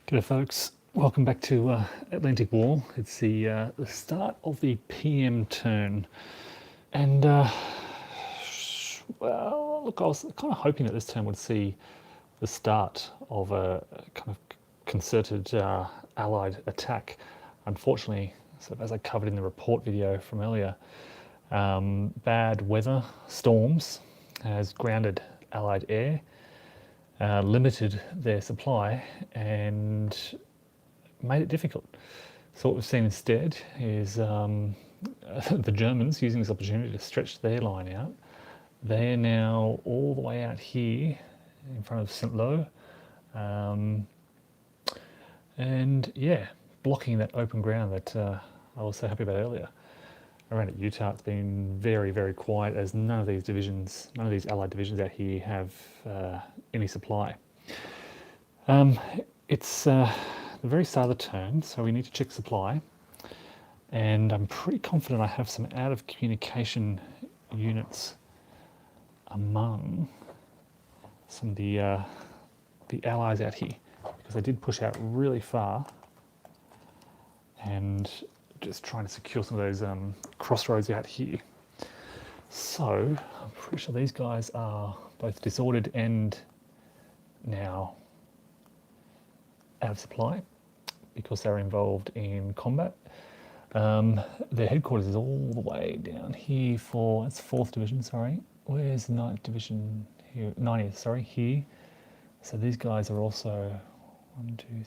G'day folks, welcome back to Atlantic Wall. It's the start of the PM turn, and well, look, I was kind of hoping that this turn would see the start of a kind of concerted Allied attack. Unfortunately, sort of as I covered in the report video from earlier, bad weather, storms, has grounded Allied air, limited their supply, and made it difficult. So what we've seen instead is the Germans using this opportunity to stretch their line out. They are now all the way out here in front of St. Lo, and yeah, blocking that open ground that I was so happy about earlier. Around at Utah, it's been very, very quiet as none of these divisions, none of these Allied divisions out here have any supply. It's the very start of the turn, so we need to check supply. And I'm pretty confident I have some out of communication units among some of the allies out here, because they did push out really far, and just trying to secure some of those crossroads out here. So I'm pretty sure these guys are both disordered and now out of supply because they're involved in combat. Their headquarters is all the way down here for, it's 4th Division, sorry. Where's 9th Division here? 90th, sorry, here. So these guys are also 1, 2, 3, 4,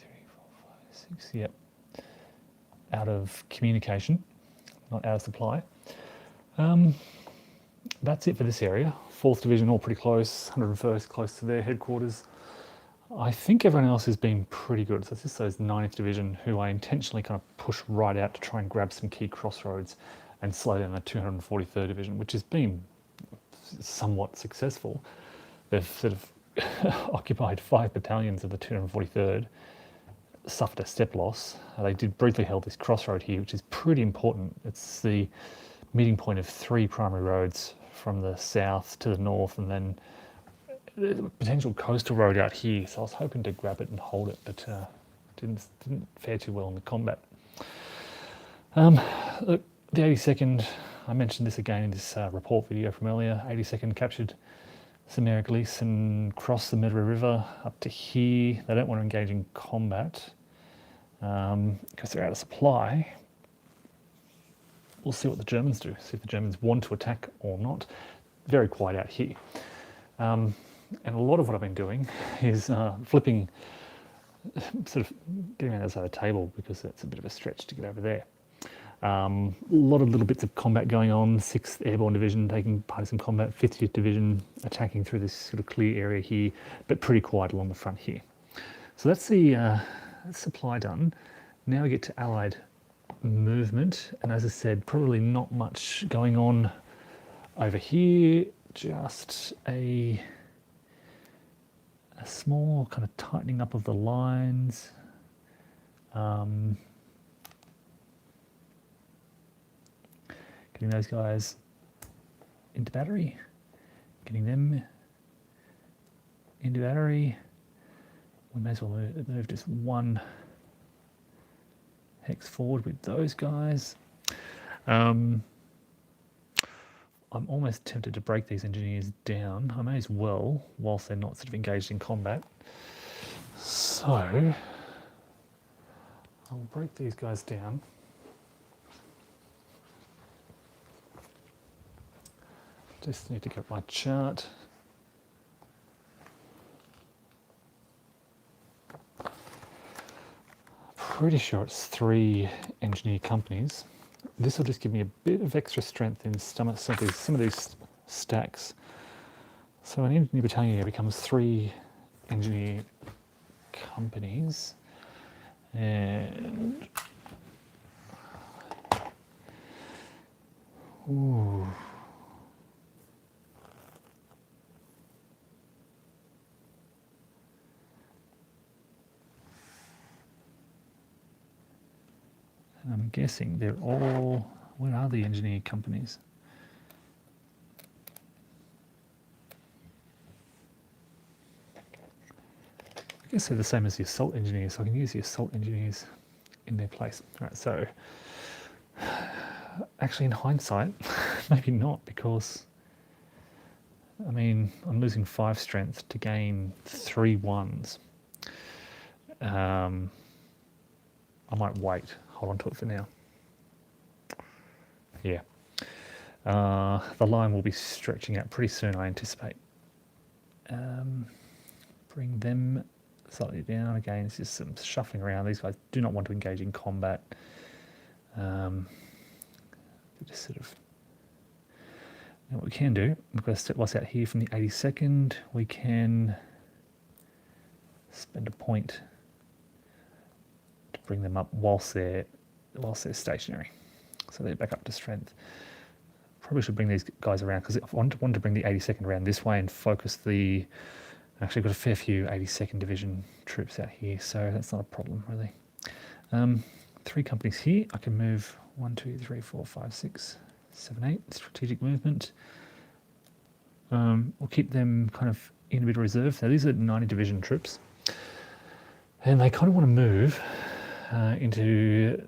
5, 6, yep. Out of communication, not out of supply. That's it for this area. 4th Division all pretty close, 101st close to their headquarters. I think everyone else has been pretty good. So it's just those 9th Division who I intentionally kind of push right out to try and grab some key crossroads and slow down the 243rd Division, which has been somewhat successful. They've sort of occupied 5 battalions of the 243rd, suffered a step loss. They did briefly hold this crossroad here, which is pretty important. It's the meeting point of 3 primary roads from the south to the north, and then the potential coastal road out here. So I was hoping to grab it and hold it, but didn't fare too well in the combat. Look, the 82nd, I mentioned this again in this report video from earlier. 82nd captured some Glees and crossed the Medway River up to here. They don't want to engage in combat because they're out of supply. We'll see what the Germans do, see if the Germans want to attack or not. Very quiet out here. And a lot of what I've been doing is flipping, sort of getting around the other side of the table, because it's a bit of a stretch to get over there. A lot of little bits of combat going on. 6th Airborne Division taking part in some combat, 50th Division attacking through this sort of clear area here, but pretty quiet along the front here. So that's the supply done. Now we get to Allied movement, and as I said, probably not much going on over here, just a small kind of tightening up of the lines. Getting those guys into battery, getting them into battery. We may as well move just 1 hex forward with those guys. I'm almost tempted to break these engineers down. I may as well, whilst they're not sort of engaged in combat. So I'll break these guys down. Just need to get my chart. Pretty sure it's 3 engineer companies. This will just give me a bit of extra strength in some of these stacks. So an engineer battalion here becomes 3 engineer companies, and ooh. I'm guessing they're all, where are the engineer companies? I guess they're the same as the assault engineers, so I can use the assault engineers in their place. All right, so actually in hindsight, maybe not, because I mean, I'm losing 5 strength to gain 3 ones. I might wait, hold on to it for now. Yeah. The line will be stretching out pretty soon, I anticipate. Bring them slightly down. Again, it's just some shuffling around. These guys do not want to engage in combat. Just sort of... Now what we can do, we've got a step loss out here from the 82nd. We can spend a point to bring them up whilst they're stationary. So they're back up to strength. Probably should bring these guys around, because I want to bring the 82nd around this way and focus the... Actually got a fair few 82nd Division troops out here, so that's not a problem really. 3 companies here. I can move 1, 2, 3, 4, 5, 6, 7, 8. Strategic movement. We'll keep them kind of in a bit of reserve. Now these are 90 Division troops, and they kind of want to move into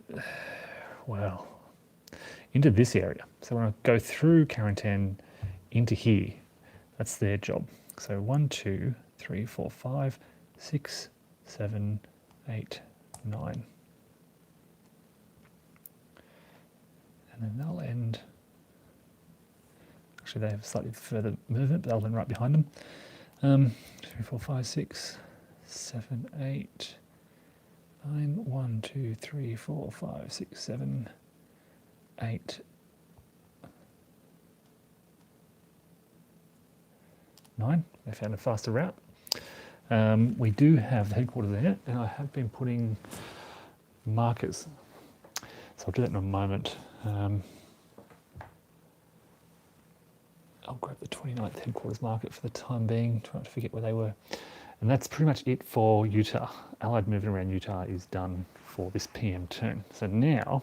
this area. So we're going to go through Carentan into here. That's their job. So 1, 2, 3, 4, 5, 6, 7, 8, 9. And then they'll end... Actually, they have slightly further movement, but they'll end right behind them. 3, 4, 5, 6, 7, 8, 9. 1, 2, 3, 4, 5, 6, 7, 8, 9. They found a faster route. We do have the headquarters there, and I have been putting markers. So I'll do that in a moment. I'll grab the 29th headquarters market for the time being, try not to forget where they were. And that's pretty much it for Utah. Allied movement around Utah is done for this PM turn. So now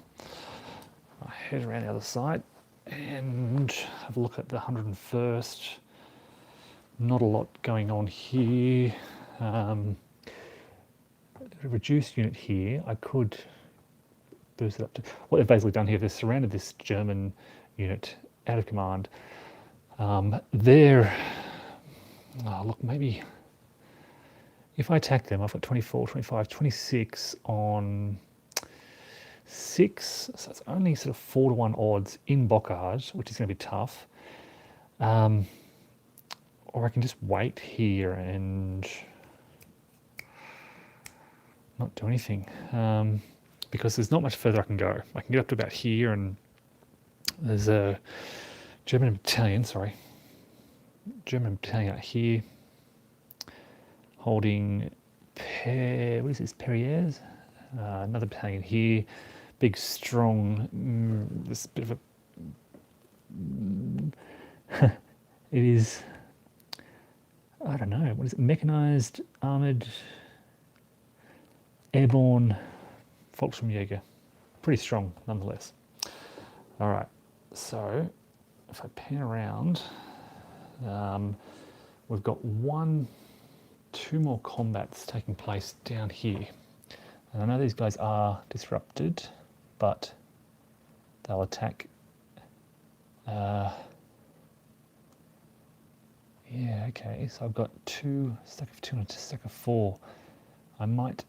I head around the other side and have a look at the 101st. Not a lot going on here. A reduced unit here. I could boost it up to... What they've basically done here, they've surrounded this German unit out of command. Look, maybe if I attack them, I've got 24, 25, 26 on 6. So it's only sort of 4-to-1 odds in Bocage, which is going to be tough. Or I can just wait here and not do anything, because there's not much further I can go. I can get up to about here, and there's a German battalion out here holding Perriers. Another battalion here, big, strong, this bit of a... it is... I don't know, what is it? Mechanized, armoured, airborne, Volksschirmjäger. Pretty strong, nonetheless. All right, so if I pan around, we've got 2 more combats taking place down here. And I know these guys are disrupted, but they'll attack... Yeah, okay, so I've got 2, stack of 2 and a stack of 4. I might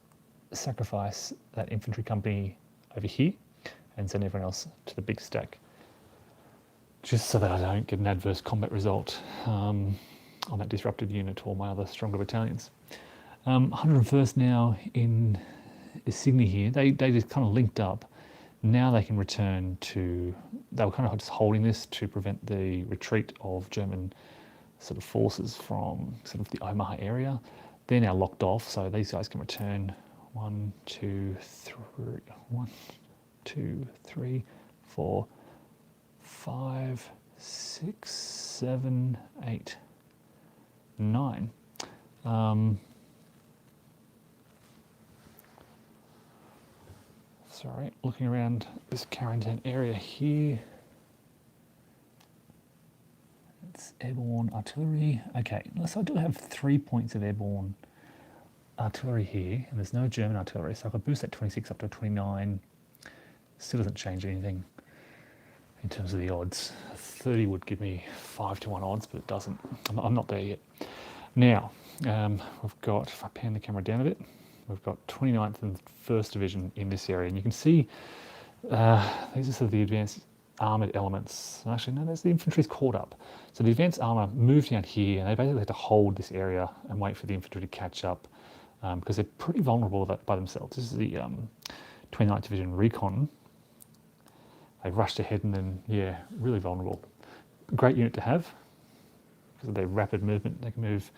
sacrifice that infantry company over here and send everyone else to the big stack, just so that I don't get an adverse combat result on that disrupted unit or my other stronger battalions. 101st now in Isigny here, they just kind of linked up. Now they can return to... They were kind of just holding this to prevent the retreat of German sort of forces from sort of the Omaha area. They're now locked off, so these guys can return 1, 2, 3, 4, 5, 6, 7, 8, 9. Sorry, looking around this Carentan area here. It's airborne artillery. Okay, so I do have 3 points of airborne artillery here, and there's no German artillery, so I could boost that 26 up to 29. Still doesn't change anything in terms of the odds. 30 would give me 5-1 odds, but it doesn't. I'm not there yet. Now, we've got, if I pan the camera down a bit, we've got 29th and 1st Division in this area, and you can see these are sort of the advanced armoured elements. Actually, no, there's the infantry's caught up. So the advanced armour moved down here, and they basically had to hold this area and wait for the infantry to catch up, because they're pretty vulnerable by themselves. This is the 29th Division Recon. They rushed ahead and then, yeah, really vulnerable. Great unit to have because of their rapid movement. They can move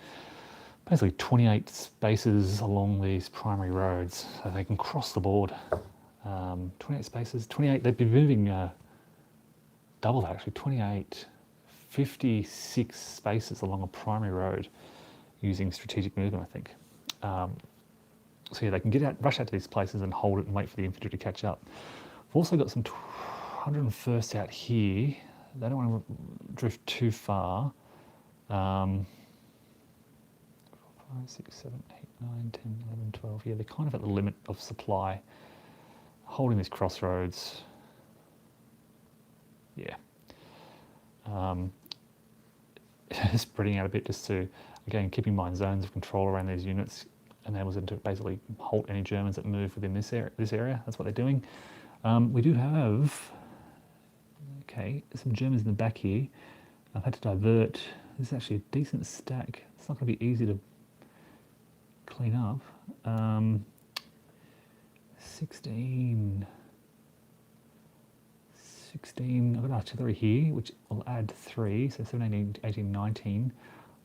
basically 28 spaces along these primary roads, so they can cross the board. 28 spaces, 28, they'd be moving double that actually, 28, 56 spaces along a primary road using strategic movement, I think. So yeah, they can get out, rush out to these places and hold it and wait for the infantry to catch up. We've also got some 101st out here. They don't want to drift too far. 5, 6, 7, 8, 9, 10, 11, 12. Yeah, they're kind of at the limit of supply. Holding these crossroads. Yeah. Spreading out a bit just to, again, keeping my zones of control around these units enables them to basically halt any Germans that move within this area. That's what they're doing. We do have, okay, some Germans in the back here. I've had to divert. This is actually a decent stack. It's not going to be easy to clean up. 16, I've got artillery here, which will add 3, so 17, 18, 19.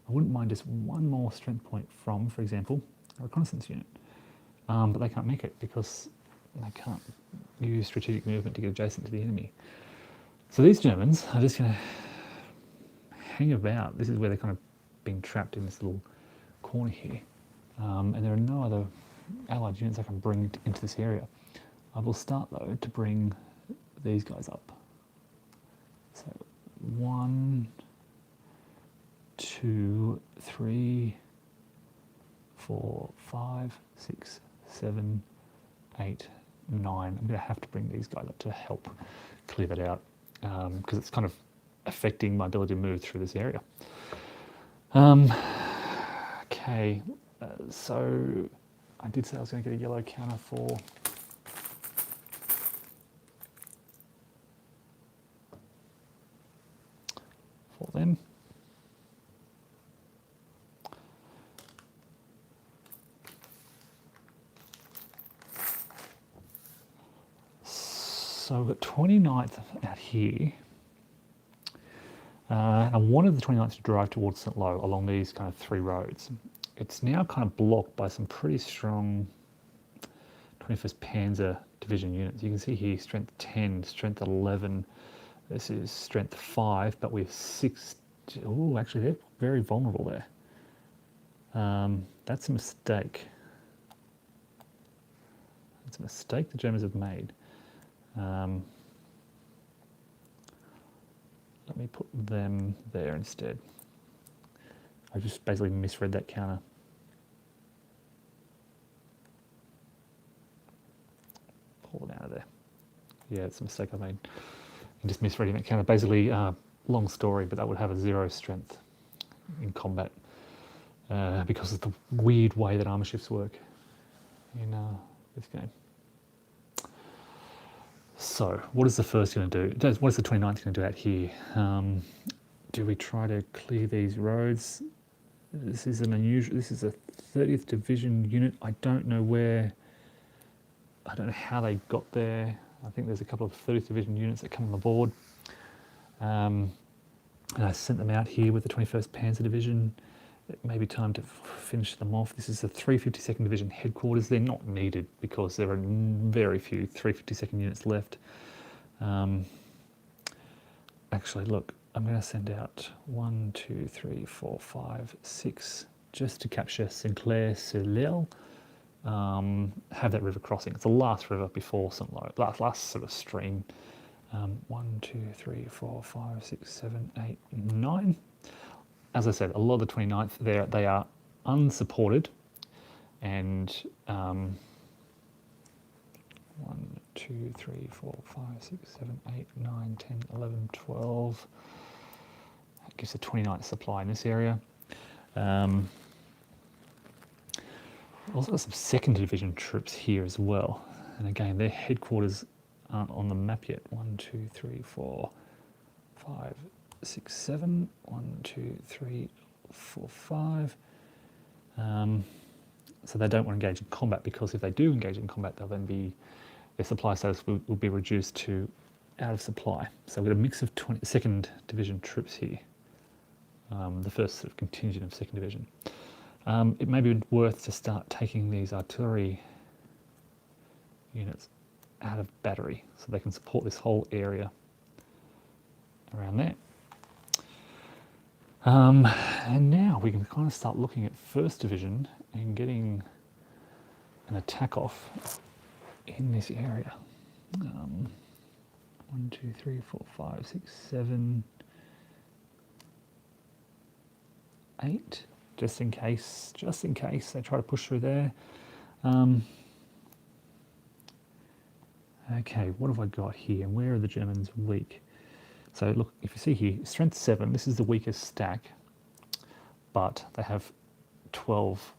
I wouldn't mind just one more strength point from, for example, a reconnaissance unit. But they can't make it because they can't use strategic movement to get adjacent to the enemy. So these Germans are just going to hang about. This is where they're kind of being trapped in this little corner here. And there are no other allied units I can bring into this area. I will start though to bring these guys up. So 1, 2, 3, 4, 5, 6, 7, 8, 9. I'm going to have to bring these guys up to help clear that out because it's kind of affecting my ability to move through this area. Okay, so I did say I was going to get a yellow counter for them. So we've got 29th out here. And I wanted the 29th to drive towards St. Lo along these kind of 3 roads. It's now kind of blocked by some pretty strong 21st Panzer Division units. You can see here strength 10, strength 11. This is strength 5, but with 6. Oh, actually, they're very vulnerable there. That's a mistake. That's a mistake the Germans have made. Let me put them there instead. I just basically misread that counter. Pull it out of there. Yeah, it's a mistake I made. I'm just misreading that counter. Basically, long story, but that would have a 0 strength in combat because of the weird way that armor shifts work in this game. So, what is the first going to do? What is the 29th going to do out here? Do we try to clear these roads? This is an unusual. This is a 30th Division unit. I don't know where. I don't know how they got there. I think there's a couple of 30th Division units that come on the board. And I sent them out here with the 21st Panzer Division. It may be time to finish them off. This is the 352nd Division headquarters. They're not needed because there are very few 352nd units left. Actually, look, I'm going to send out 1, 2, 3, 4, 5, 6 just to capture Sinclair-sur-Lille. Have that river crossing. It's the last river before St. Lo, last sort of stream. 1, 2, 3, 4, 5, 6, 7, 8, 9. As I said, a lot of the 29th, they are unsupported and 1, 2, 3, 4, 5, 6, 7, 8, 9, 10, 11, 12. That gives a 29th supply in this area. Also got some second division troops here as well. And again, their headquarters aren't on the map yet. 1, 2, 3, 4, 5, 6, 7. 1, 2, 3, 4, 5. So they don't want to engage in combat, because if they do engage in combat, they'll then be, their supply status will be reduced to out of supply. So we've got a mix of 2nd Division troops here. The first sort of contingent of 2nd Division. It may be worth to start taking these artillery units out of battery so they can support this whole area around there. And now we can kind of start looking at 1st Division and getting an attack off in this area. 1, 2, 3, 4, 5, 6, 7, 8. Just in case they try to push through there. Okay, what have I got here? And where are the Germans weak? So look, if you see here, strength 7, this is the weakest stack, but they have 12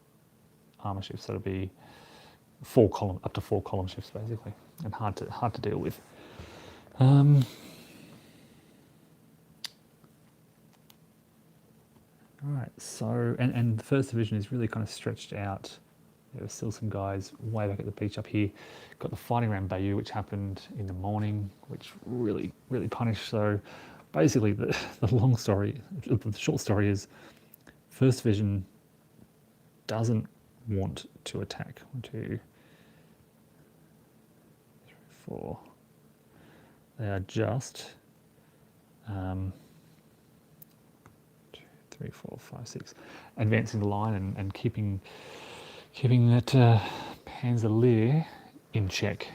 armor shifts, so it'll be up to 4 column shifts basically, and hard to deal with. All right, so, and the 1st Division is really kind of stretched out. There are still some guys way back at the beach up here. Got the fighting around Bayeux, which happened in the morning, which really punished. So basically the short story is 1st Division doesn't want to attack. 1, 2, 3, 4. They are just 2, 3, 4, 5, 6, advancing the line and keeping that Panzer Lehr in check.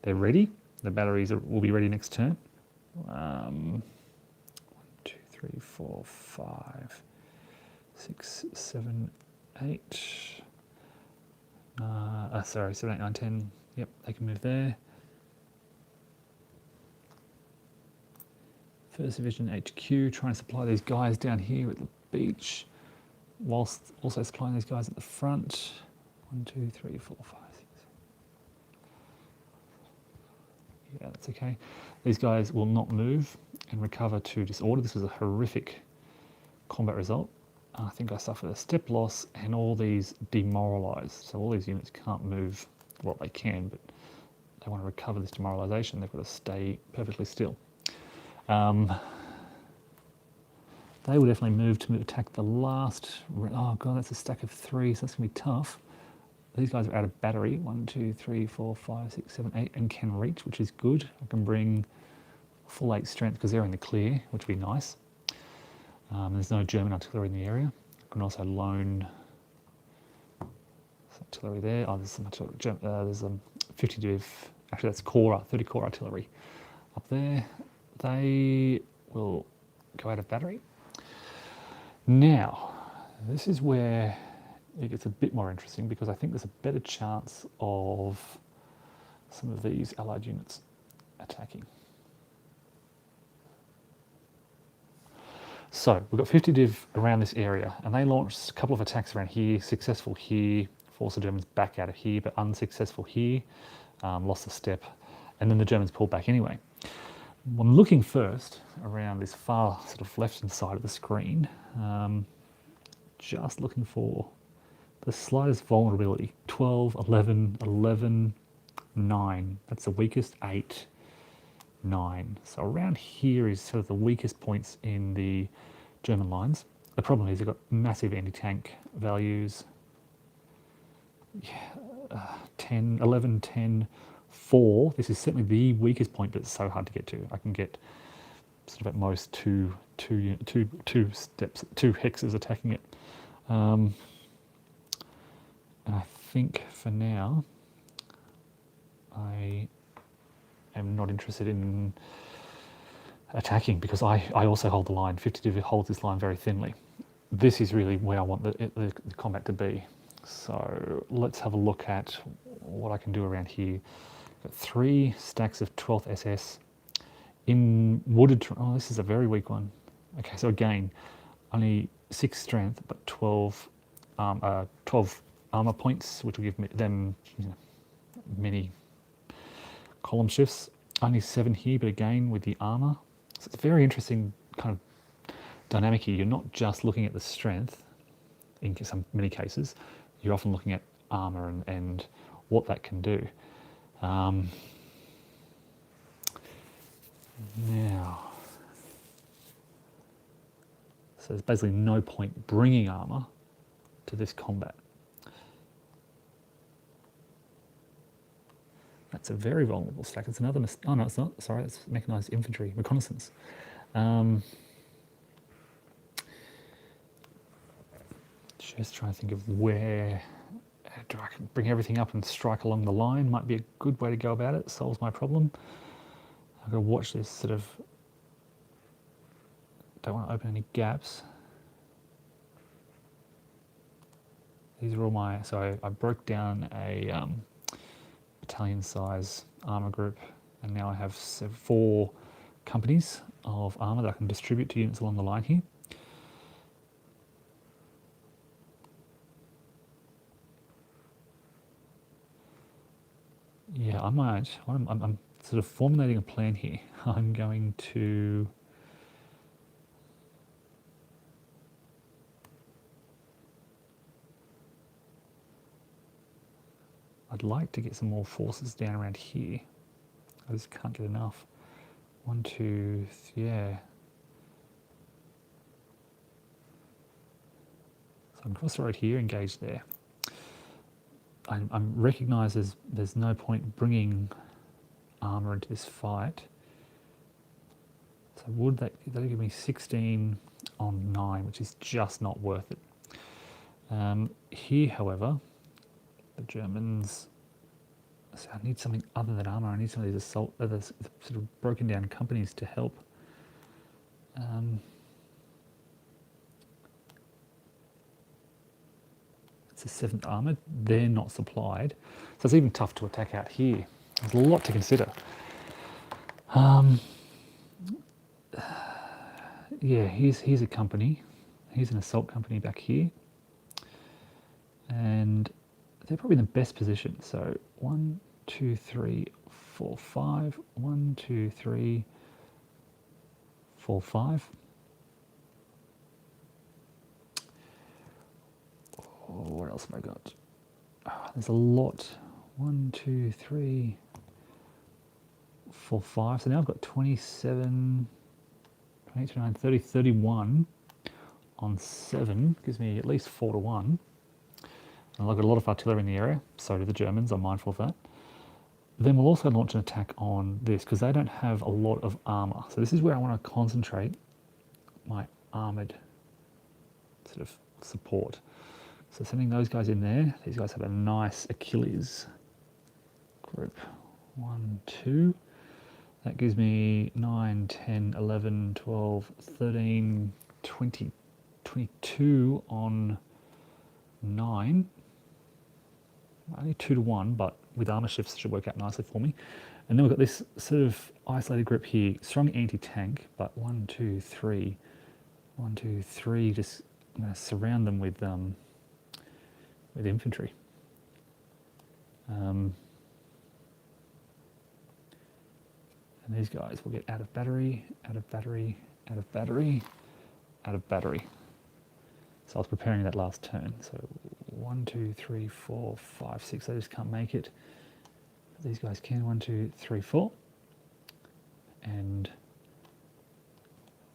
They're ready. The batteries will be ready next turn. 1, 2, 3, 4, 5, 6, 7, 8. 7, 8, 9, 10. Yep, they can move there. 1st Division HQ, trying to supply these guys down here at the beach, whilst also supplying these guys at the front. 1, 2, 3, 4, 5, 6. Yeah, that's okay. These guys will not move and recover to disorder. This was a horrific combat result. I think I suffered a step loss and all these demoralised. So all these units can't move. Well, they can, but they want to recover this demoralisation. They've got to stay perfectly still. They will definitely move to attack the last. Oh god, that's a stack of 3, so that's going to be tough. These guys are out of battery. 1, 2, 3, 4, 5, 6, 7, 8, and can reach, which is good. I can bring full 8 strength because they're in the clear, which would be nice. There's no German artillery in the area. I can also loan some artillery there. Oh, there's some artillery. There's 50 div. Actually, that's 30 core artillery up there. They will go out of battery. Now, this is where it gets a bit more interesting, because I think there's a better chance of some of these Allied units attacking. So we've got 50 div around this area, and they launched a couple of attacks around here, successful here, forced the Germans back out of here, but unsuccessful here, lost a step, and then the Germans pulled back anyway. I'm looking first around this far sort of left-hand side of the screen, just looking for the slightest vulnerability. 12, 11, 11, 9. That's the weakest. 8, 9. So around here is sort of the weakest points in the German lines. The problem is they've got massive anti-tank values. Yeah, 10, 11, 10, 4. This is certainly the weakest point, but it's so hard to get to. I can get sort of at most two hexes attacking it. And I think for now, I am not interested in attacking, because I also hold the line. 50 div holds this line very thinly. This is really where I want the combat to be. So let's have a look at what I can do around here. Got 3 stacks of 12th SS in wooded. Oh, this is a very weak one. Okay, so again, only 6 strength, but 12 armor points, which will give them many column shifts. Only 7 here, but again with the armor. So it's a very interesting kind of dynamic here. You're not just looking at the strength in many cases. You're often looking at armor and what that can do. Now, so there's basically no point bringing armor to this combat. That's a very vulnerable stack. It's another oh no, it's not. Sorry, it's mechanized infantry reconnaissance. Just trying to think of where do I can bring everything up and strike along the line. Might be a good way to go about it. Solves my problem. I've got to watch this sort of. Don't want to open any gaps. These are all my. So I broke down a battalion size armor group, and now I have 4 companies of armor that I can distribute to units along the line here. Yeah, I might. I'm sort of formulating a plan here. I'm going to. I'd like to get some more forces down around here. I just can't get enough. 1, 2, yeah. So I'm across the road here, engaged there. I recognise there's no point bringing armour into this fight. So would that'll give me 16 on 9, which is just not worth it. Here, however, the Germans. So I need something other than armour. I need some of these other sort of broken down companies to help. It's the 7th Armoured. They're not supplied. So it's even tough to attack out here. There's a lot to consider. Yeah, here's a company. Here's an assault company back here. And they're probably in the best position. So 1, 2, 3, 4, 5. 1, 2, 3, 4, 5. Oh, what else have I got? Oh, there's a lot. 1, 2, 3, 4, 5. So now I've got 27, 28, 29, 30, 31 on 7. Gives me at least 4 to 1. And I've got a lot of artillery in the area. So do the Germans. I'm mindful of that. Then we'll also launch an attack on this because they don't have a lot of armour. So this is where I want to concentrate my armoured sort of support. So sending those guys in there. These guys have a nice Achilles group. 1, 2. That gives me 9, 10, 11, 12, 13, 20, 22 on 9. Only 2 to 1, but with armour shifts it should work out nicely for me. And then we've got this sort of isolated group here. Strong anti-tank, but 1, 2, 3. 1, 2, 3. Just I'm going to surround them with infantry. And these guys will get out of battery, out of battery, out of battery, out of battery. So I was preparing that last turn. So 1, 2, 3, 4, 5, 6. I just can't make it. These guys can. 1, 2, 3, 4. And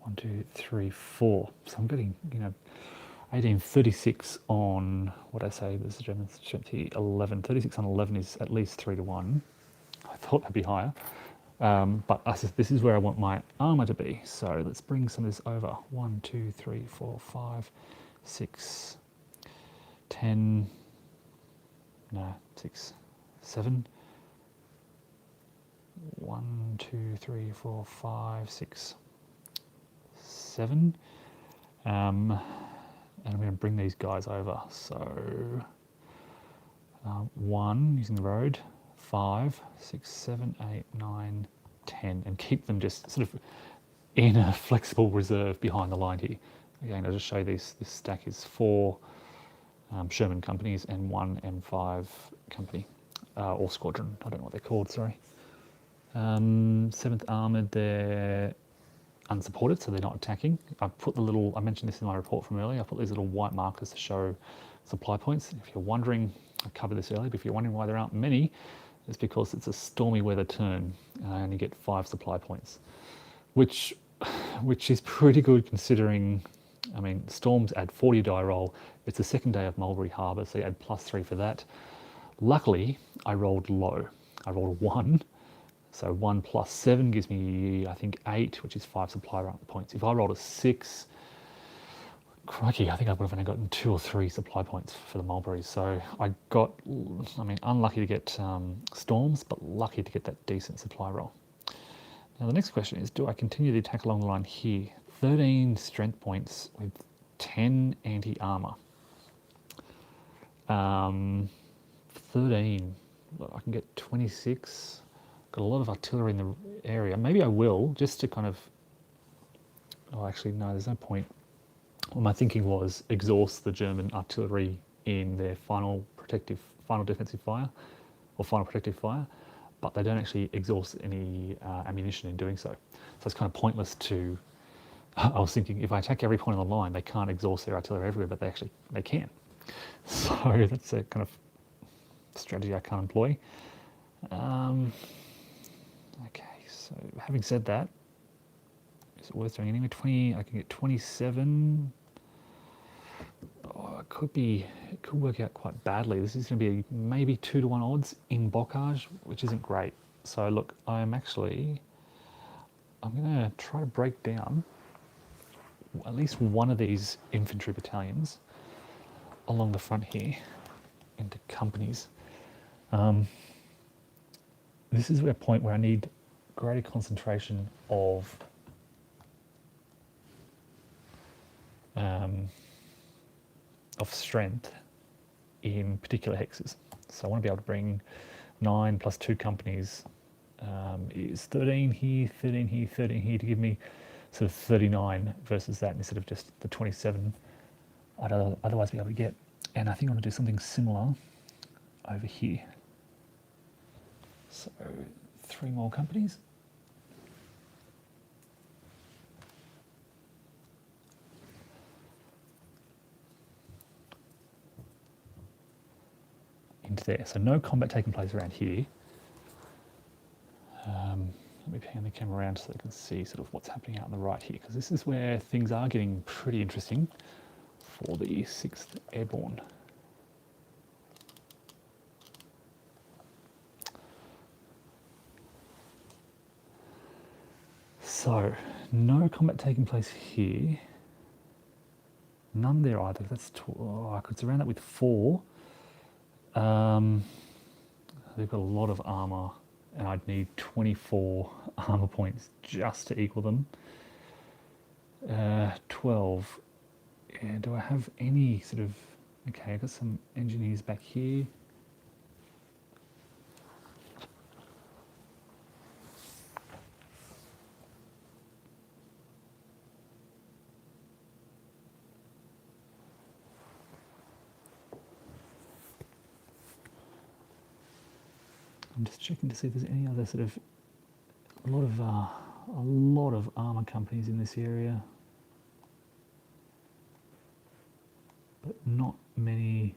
1, 2, 3, 4. So I'm getting, 1836 on what I say. This is German strength here. 11. 36 on 11 is at least 3 to 1. I thought that'd be higher. But this is where I want my armour to be. So let's bring some of this over. 1, 2, 3, 4, 5, 6, 10. No, 6, 7. 1, 2, 3, 4, 5, 6, 7. And I'm going to bring these guys over. So 1 using the road, 5, 6, 7, 8, 9, 10, and keep them just sort of in a flexible reserve behind the line here. Again, I'll just show you this. This stack is 4 Sherman companies and 1 M5 company, or squadron. I don't know what they're called, sorry. 7th Armoured, they're unsupported, so they're not attacking. I mentioned this in my report from earlier, I put these little white markers to show supply points. If you're wondering, I covered this earlier, but if you're wondering why there aren't many, it's because it's a stormy weather turn and I only get 5 supply points, which is pretty good considering, I mean, storms add 40 die roll. It's the second day of Mulberry Harbour, so you add +3 for that. Luckily, I rolled low. I rolled a 1, so 1 + 7 gives me, I think, 8, which is 5 supply points. If I rolled a 6, crikey, I think I would have only gotten 2 or 3 supply points for the mulberries. So I got, I mean, unlucky to get storms, but lucky to get that decent supply roll. Now the next question is, do I continue the attack along the line here? 13 strength points with 10 anti-armor. 13, I can get 26. Got a lot of artillery in the area. Maybe I will, just to kind of, oh actually no, there's no point. Well, my thinking was exhaust the German artillery in their final defensive fire, or final protective fire, but they don't actually exhaust any ammunition in doing so. So it's kind of pointless to, I was thinking if I attack every point on the line, they can't exhaust their artillery everywhere, but they can. So that's a kind of strategy I can't employ. Okay, so having said that, is it worth doing anyway? 20, I can get 27. Oh, it could work out quite badly. This is going to be maybe 2-to-1 odds in Bocage, which isn't great. So look, I'm going to try to break down at least one of these infantry battalions along the front here into companies. This is a point where I need greater concentration of strength in particular hexes. So I want to be able to bring 9 + 2 companies is 13 here, 13 here, 13 here to give me sort of 39 versus that instead of just the 27 I'd otherwise be able to get. And I think I'm going to do something similar over here. So 3 more companies. Into there. So no combat taking place around here. Let me pan the camera around so they can see sort of what's happening out on the right here, because this is where things are getting pretty interesting for the 6th Airborne. So, no combat taking place here. None there either. That's I could surround that with 4. They've got a lot of armor, and I'd need 24 armor points just to equal them. 12. Yeah, do I have any sort of... Okay, I've got some engineers back here. I'm just checking to see if there's any other sort of a lot of armor companies in this area, but not many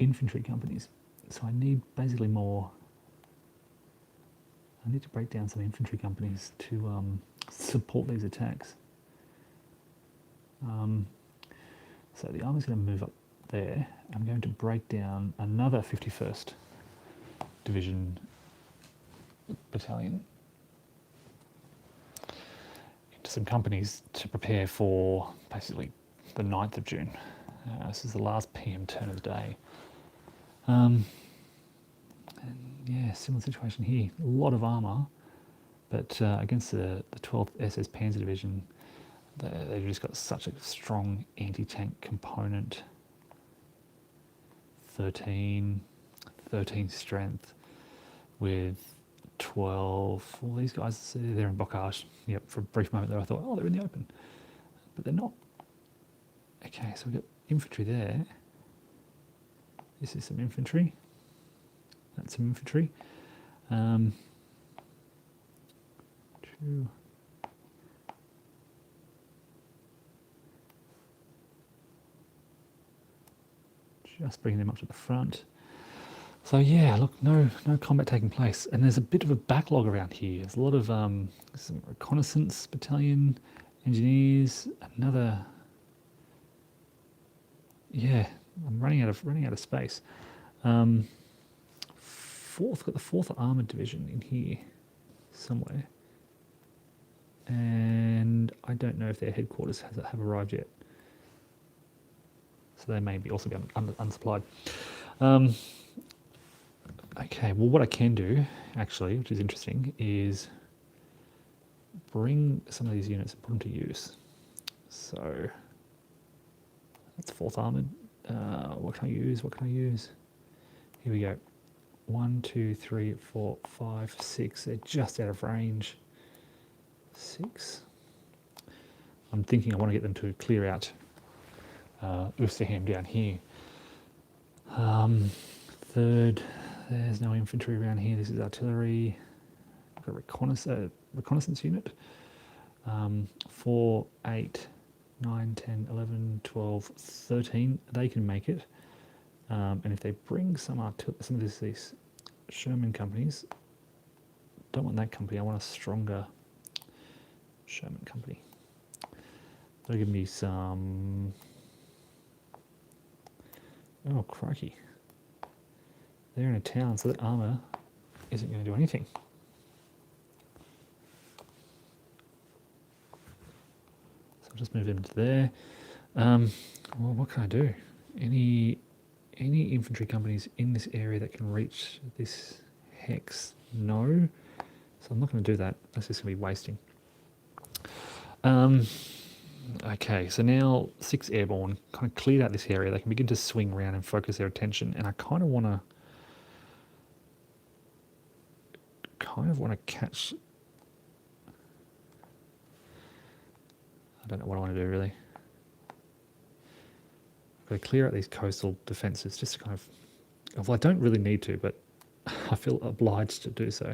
infantry companies. So I need basically more. I need to break down some infantry companies to support these attacks. So the army's going to move up there. I'm going to break down another 51st Division battalion into some companies to prepare for basically the 9th of June. This is the last PM turn of the day. And yeah, similar situation here. A lot of armour, but against the 12th SS Panzer Division, they've just got such a strong anti-tank component. 13 strength with 12. Well, these guys, they're in Bocage. Yep, for a brief moment there I thought, oh, they're in the open. But they're not. Okay, so we've got infantry there. This is some infantry. That's some infantry. Just bringing them up to the front. So yeah, look, no combat taking place, and there's a bit of a backlog around here. There's a lot of some reconnaissance battalion, engineers, another. Yeah, I'm running out of space. Got the 4th Armoured Division in here somewhere, and I don't know if their headquarters have arrived yet. So they may also be unsupplied. Okay, well, what I can do, actually, which is interesting, is bring some of these units and put them to use. So that's 4th Armoured. What can I use? Here we go. 1, 2, 3, 4, 5, 6. They're just out of range. 6. I'm thinking I want to get them to clear out Oosterham down here. 3rd, there's no infantry around here. This is artillery. I've got a reconnaissance unit. 4, 8, 9, 10, 11, 12, 13. They can make it. And if they bring some of these Sherman companies, don't want that company. I want a stronger Sherman company. They'll give me some. Oh, crikey. They're in a town, so that armour isn't going to do anything. So I'll just move them to there. Well, what can I do? Any infantry companies in this area that can reach this hex? No. So I'm not going to do that. That's just going to be wasting. Okay, so now 6 airborne kind of cleared out this area. They can begin to swing around and focus their attention. And I kind of want to catch. I don't know what I want to do really. I've got to clear out these coastal defences just to kind of. Well, I don't really need to, but I feel obliged to do so.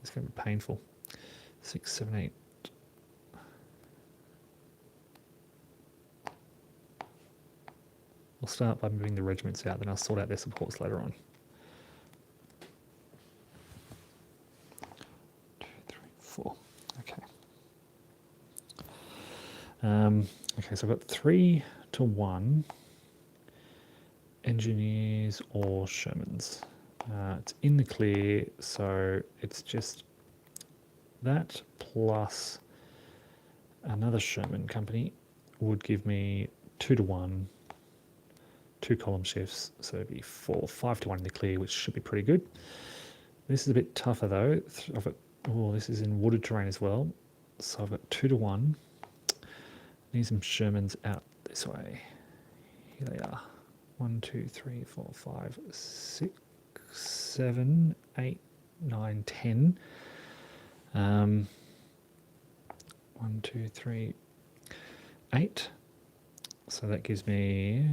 It's going to be painful. 6, 7, 8. I'll start by moving the regiments out, then I'll sort out their supports later on. 2, 3, 4. Okay. Okay, so I've got 3 to 1 engineers or Shermans. It's in the clear, so it's just that plus another Sherman company would give me 2 to 1, 2 column shifts, so it'd be 5 to 1 in the clear, which should be pretty good. This is a bit tougher though. This is in wooded terrain as well, so I've got 2 to 1. Need some Shermans out this way. Here they are. 1, 2, 3, 4, 5, 6, 7, 8, 9, 10. 1, 2, 3, 8. So that gives me.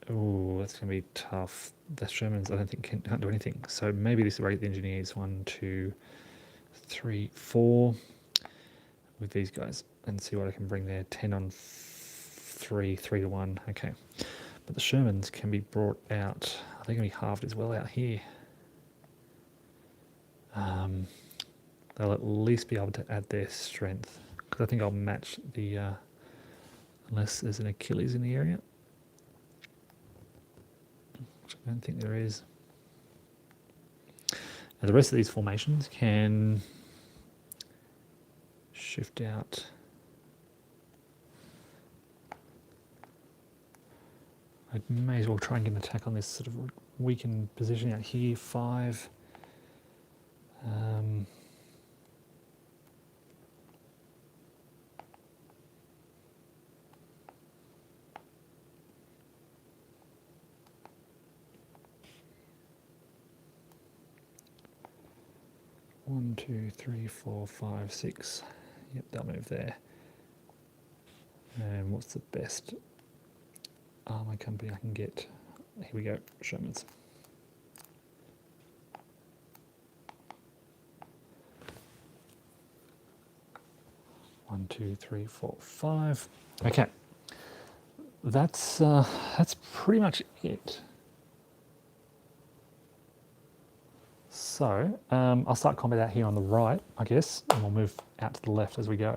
Oh, that's going to be tough. The Shermans, I don't think can't do anything. So maybe this is where I get the engineers. 1, 2, 3, 4 with these guys, and see what I can bring there. 10 on 3, 3 to 1. Okay, but the Shermans can be brought out. They're going to be halved as well out here. They'll at least be able to add their strength, because I think I'll match the. Unless there's an Achilles in the area. Which I don't think there is. Now the rest of these formations can shift out. I may as well try and get an attack on this sort of weakened position out here. 5. 1, 2, 3, 4, 5, 6. Yep, they'll move there. And what's the best armour company I can get? Here we go, Sherman's. One, two, three, four, five. Okay, that's pretty much it. So I'll start combat out here on the right, I guess, and we'll move out to the left as we go.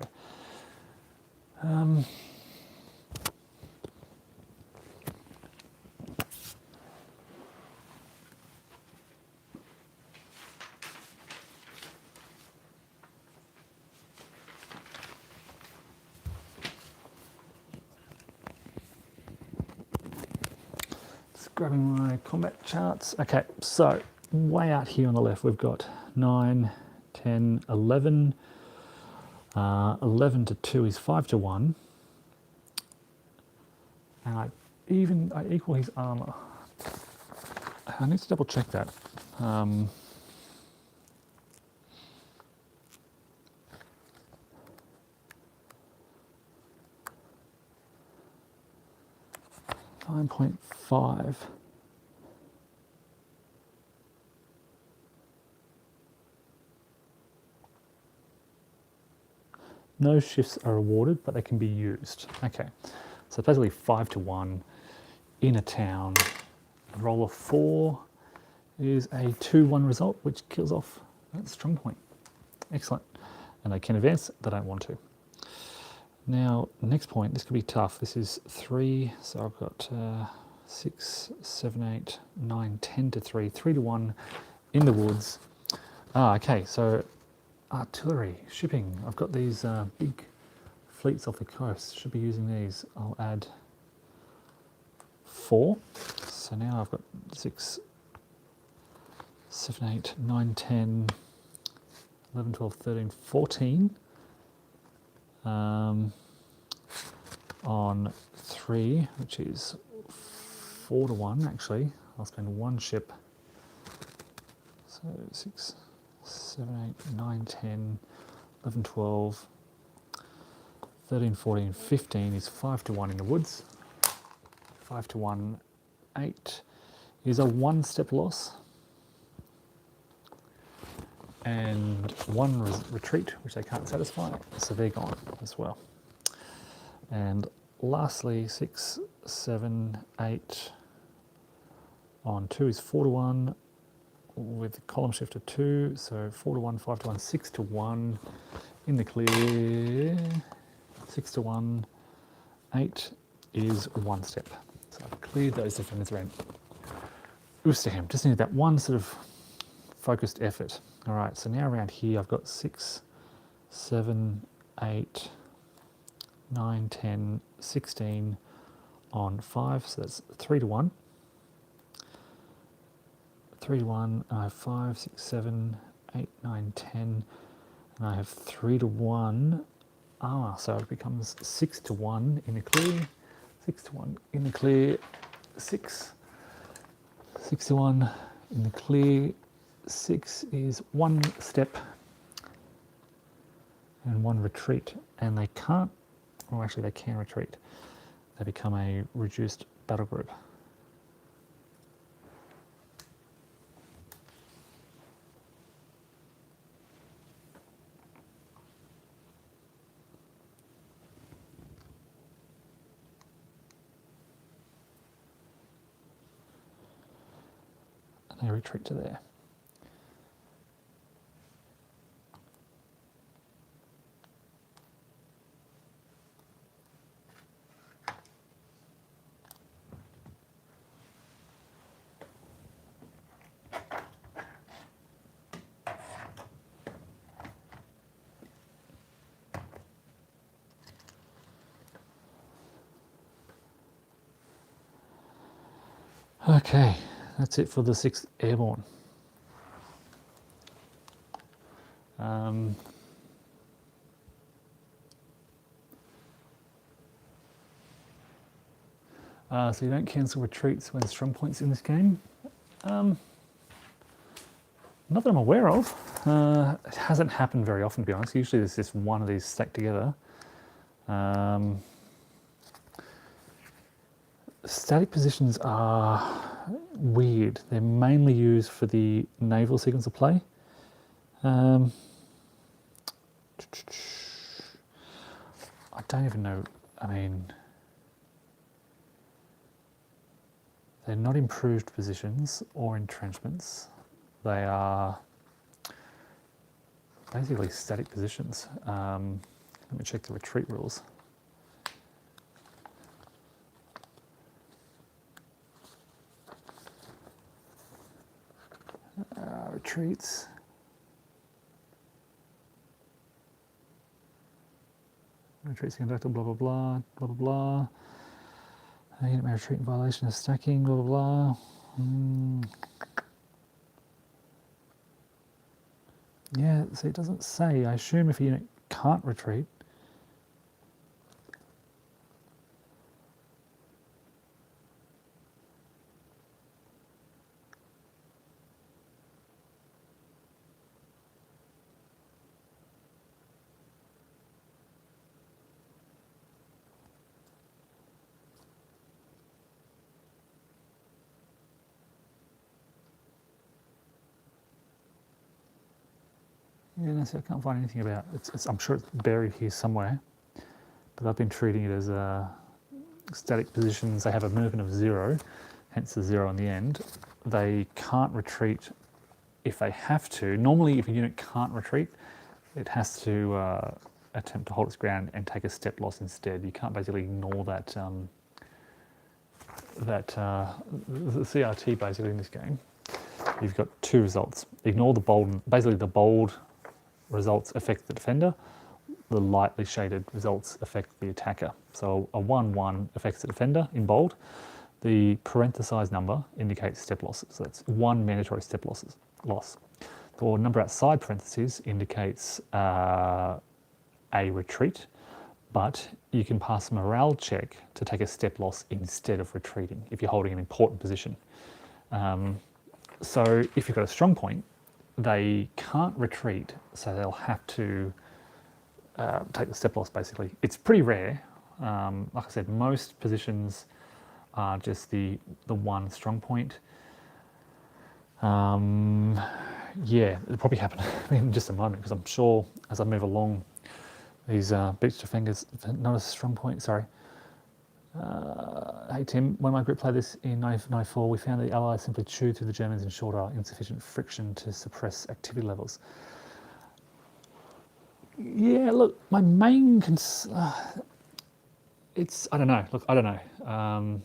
Just grabbing my combat charts. Okay, so way out here on the left, we've got 9, 10, 11. 11 to 2 is 5 to 1. And I equal his armour. I need to double check that. 9.5. No shifts are awarded, but they can be used. Okay, so basically 5 to 1 in a town. A roll of 4 is a 2-1 result, which kills off that strong point. Excellent. And they can advance, they don't want to. Now, next point, this could be tough. This is 3, so I've got 6, 7, 8, 9, 10 to 3, 3 to 1 in the woods. Okay, so artillery, shipping. I've got these big fleets off the coast. Should be using these. I'll add 4. So now I've got 6, 7, 8, 9, 10, 11, 12, 13, 14. On 3, which is 4 to 1 actually. I'll spend 1 ship. So 6, 7, 8, 9, 10, 11, 12, 13, 14, 15 is 5 to 1 in the woods. 5 to 1, 8 is a 1-step loss. And 1 retreat, which they can't satisfy, so they're gone as well. And lastly, 6, 7, 8 on 2 is 4 to 1 with the column shift of 2, so 4 to 1, 5 to 1, 6 to 1 in the clear. 6 to 1, 8 is 1 step. So I've cleared those defenders around Oosterham. Just needed that one sort of focused effort. All right, so now around here I've got 6, 7, 8, 9, 10, 16 on 5, so that's 3 to 1. 3 to 1, I have 5, 6, 7, 8, 9, 10, and I have 3 to 1 armour, so it becomes 6 to 1 in the clear, 6 to 1 in the clear, 6 to 1 in the clear. 6 is 1 step and 1 retreat, and they can't, or actually they can retreat. They become a reduced battle group. And they retreat to there. Okay, that's it for the 6th Airborne. So you don't cancel retreats when strong points in this game? Not that I'm aware of. It hasn't happened very often, to be honest. Usually there's just one of these stacked together. Static positions are weird. They're mainly used for the naval sequence of play. I don't even know. I mean, they're not improved positions or entrenchments. They are basically static positions. Let me check the retreat rules. Retreats. Retreats conducted, blah, blah, blah, blah, blah, blah. Unit may retreat in violation of stacking, blah, blah, blah. Yeah, see, it doesn't say. I assume if a unit can't retreat, yeah, no, see, I can't find anything about it. I'm sure it's buried here somewhere, but I've been treating it as static positions. They have a movement of 0, hence the 0 on the end. They can't retreat if they have to. Normally, if a unit can't retreat, it has to attempt to hold its ground and take a step loss instead. You can't basically ignore that the CRT basically in this game. You've got two results. Ignore the bold, basically the bold results affect the defender, the lightly shaded results affect the attacker. So a 1-1 affects the defender in bold. The parenthesized number indicates step losses. So that's one mandatory step loss. The number outside parentheses indicates a retreat, but you can pass a morale check to take a step loss instead of retreating if you're holding an important position. So if you've got a strong point, they can't retreat, so they'll have to take the step loss basically. It's pretty rare. Like I said, most positions are just the one strong point. Yeah, it'll probably happen in just a moment, because I'm sure as I move along, these beach defenders, not a strong point, sorry. Hey Tim, when my group played this in 1994, we found that the Allies simply chewed through the Germans in short order, insufficient friction to suppress activity levels. Yeah, look, my main concern, I don't know, look, I don't know.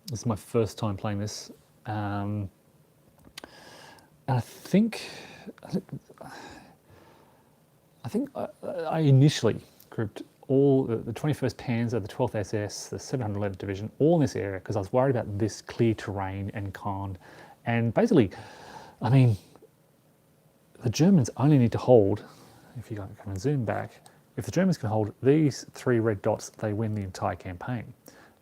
This is my first time playing this. And I think I initially grouped all the 21st Panzer, the 12th SS, the 711th Division, all in this area because I was worried about this clear terrain and Caen. And basically, I mean, the Germans only need to hold, if you come and zoom back, if the Germans can hold these 3 red dots, they win the entire campaign.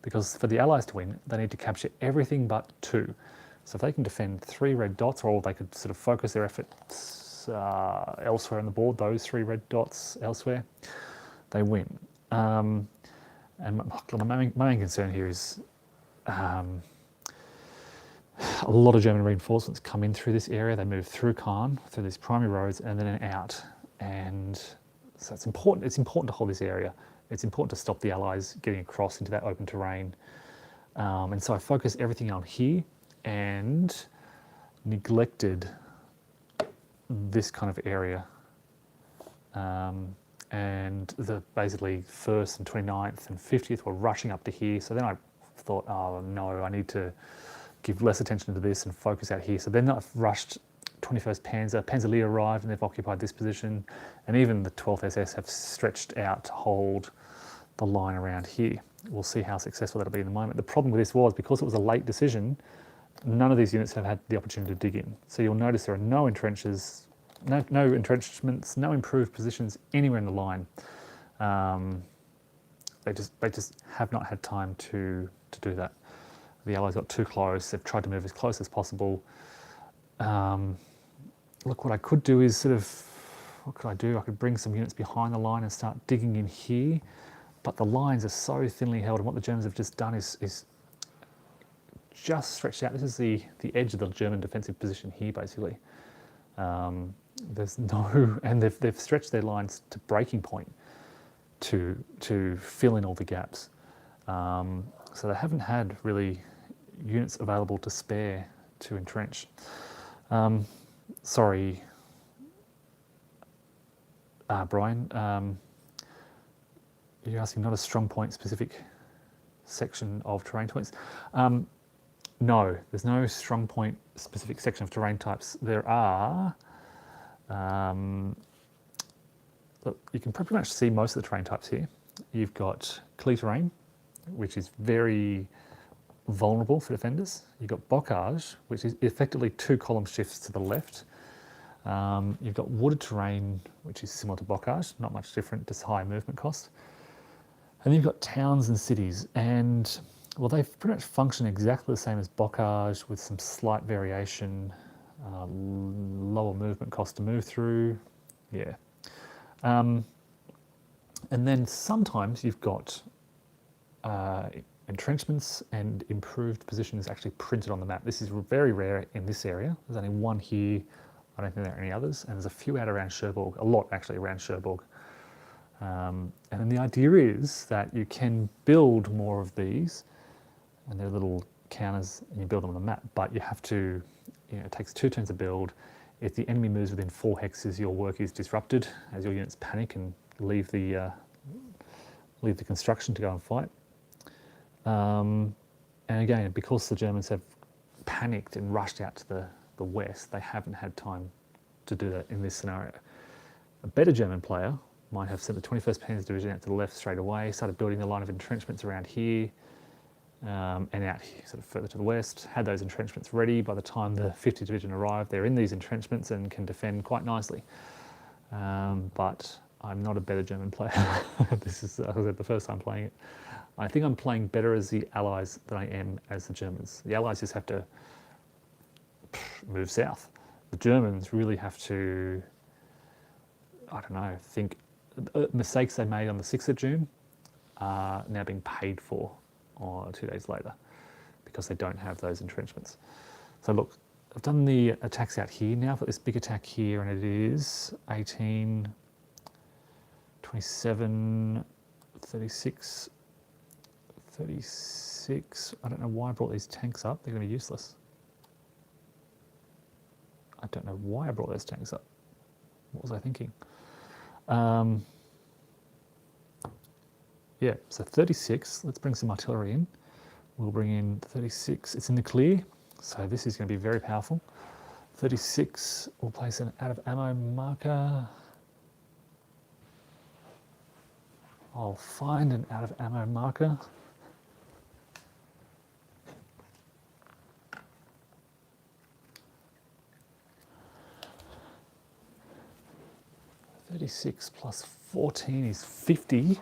Because for the Allies to win, they need to capture everything but 2. So if they can defend 3 red dots, or they could sort of focus their efforts elsewhere on the board, those 3 red dots elsewhere, they win. And my main concern here is a lot of German reinforcements come in through this area. They move through Caen, through these primary roads, and then out. And so it's important. It's important to hold this area. It's important to stop the Allies getting across into that open terrain. And so I focused everything on here and neglected this kind of area. And the basically 1st and 29th and 50th were rushing up to here. So then I thought, oh no, I need to give less attention to this and focus out here. So then I've rushed 21st Panzer. Panzer Lee arrived and they've occupied this position. And even the 12th SS have stretched out to hold the line around here. We'll see how successful that'll be in the moment. The problem with this was, because it was a late decision, none of these units have had the opportunity to dig in. So you'll notice there are no entrenches, no entrenchments, no improved positions anywhere in the line. They just have not had time to do that. The Allies got too close. They've tried to move as close as possible. look, what I could do is sort of, what could I do? I could bring some units behind the line and start digging in here, but the lines are so thinly held, and what the Germans have just done is just stretched out. This is the edge of the German defensive position here, basically. There's no, and they've stretched their lines to breaking point to fill in all the gaps. So they haven't had really units available to spare to entrench. Sorry, Brian, you're asking not a strong point specific section of terrain points. No, there's no strong point specific section of terrain types. There are, look, you can pretty much see most of the terrain types here. You've got clear terrain, which is very vulnerable for defenders. You've got bocage, which is effectively 2 column shifts to the left. You've got wooded terrain, which is similar to bocage, not much different, just higher movement cost. And then you've got towns and cities, and well, they pretty much function exactly the same as bocage with some slight variation, lower movement cost to move through, yeah. And then sometimes you've got entrenchments and improved positions actually printed on the map. This is very rare in this area. There's only one here. I don't think there are any others, and there's a few out around Cherbourg, a lot actually around Cherbourg. And then the idea is that you can build more of these, and they're little counters, and you build them on the map, but you have to, it takes 2 turns to build. If the enemy moves within 4 hexes, your work is disrupted as your units panic and leave the construction to go and fight. And again, because the Germans have panicked and rushed out to the west, they haven't had time to do that in this scenario. A better German player might have sent the 21st Panzer Division out to the left straight away, started building the line of entrenchments around here, and out here, sort of further to the west, had those entrenchments ready. By the time the 50th Division arrived, they're in these entrenchments and can defend quite nicely. But I'm not a better German player. This is, as I said, the first time playing it. I think I'm playing better as the Allies than I am as the Germans. The Allies just have to move south. The Germans really have to, I don't know, think mistakes they made on the 6th of June are now being paid for 2 days later because they don't have those entrenchments. So look, I've done the attacks out here. Now I've got this big attack here, and it is 18, 27, 36, 36. I don't know why I brought these tanks up. They're going to be useless. I don't know why I brought those tanks up. What was I thinking? Yeah, so 36. Let's bring some artillery in. We'll bring in 36. It's in the clear, so this is going to be very powerful. 36, we'll place an out of ammo marker. I'll find an out of ammo marker. (36 plus 14 is 50.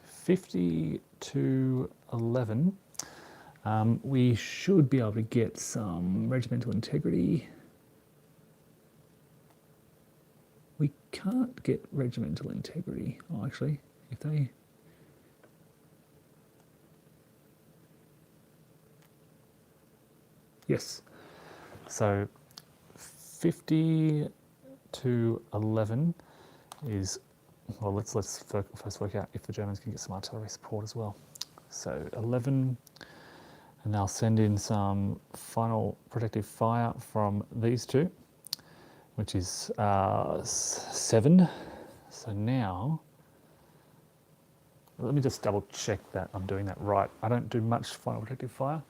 50 to 11. We should be able to get some regimental integrity. We can't get regimental integrity. Oh, actually, if they... Yes. So 50 to 11 is, well, let's first work out if the Germans can get some artillery support as well. So 11, and they'll send in some final protective fire from these two, which is 7. So now, let me just double check that I'm doing that right. I don't do much final protective fire.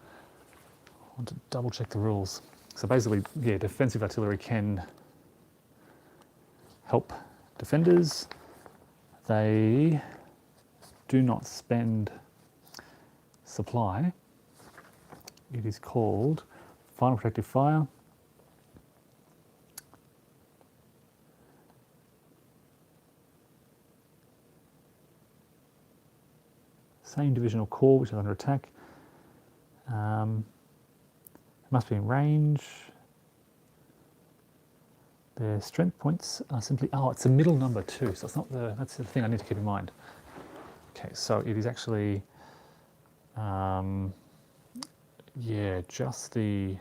I want to double check the rules. So basically, yeah, defensive artillery can help defenders. They do not spend supply. It is called final protective fire. Same divisional corps which is under attack. It must be in range. Their strength points are simply, oh, it's a middle number too, so it's not that's the thing I need to keep in mind. Okay, so it is actually, yeah, just that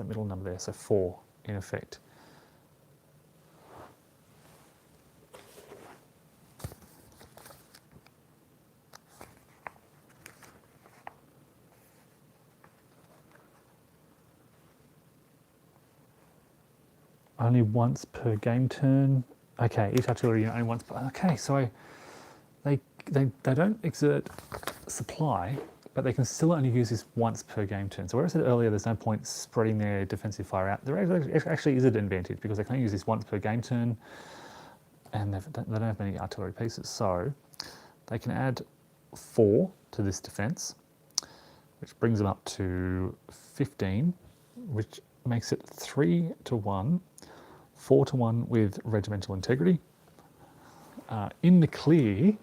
middle number there, so 4 in effect. Only once per game turn. Okay, each artillery unit only once per. Okay, so they don't exert supply, but they can still only use this once per game turn. So where I said earlier there's no point spreading their defensive fire out, there actually is an advantage because they can only use this once per game turn, and they don't have many artillery pieces. So they can add 4 to this defense, which brings them up to 15, which makes it 3 to 1. 4 to 1 with regimental integrity. In the clear,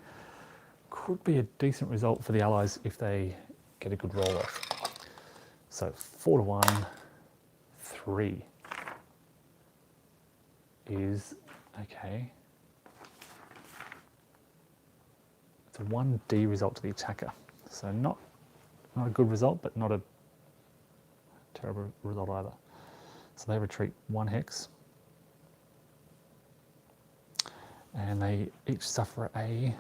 could be a decent result for the Allies if they get a good roll off. So 4 to 1, 3 is okay. It's a 1D result to the attacker. So not a good result, but not a terrible result either. So they retreat 1 hex. And they each suffer a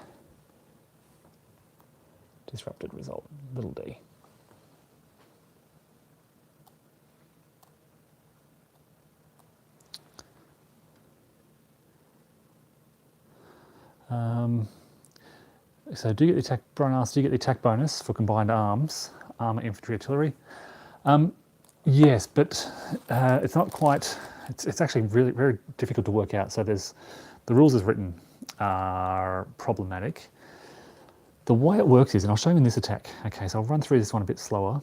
disrupted result, little d. So do you get the attack, Brian asked, do you get the attack bonus for combined arms, armour, infantry, artillery? Yes, but it's not quite, it's actually really very difficult to work out. So there's, the rules as written are problematic. The way it works is, and I'll show you in this attack. Okay, so I'll run through this one a bit slower.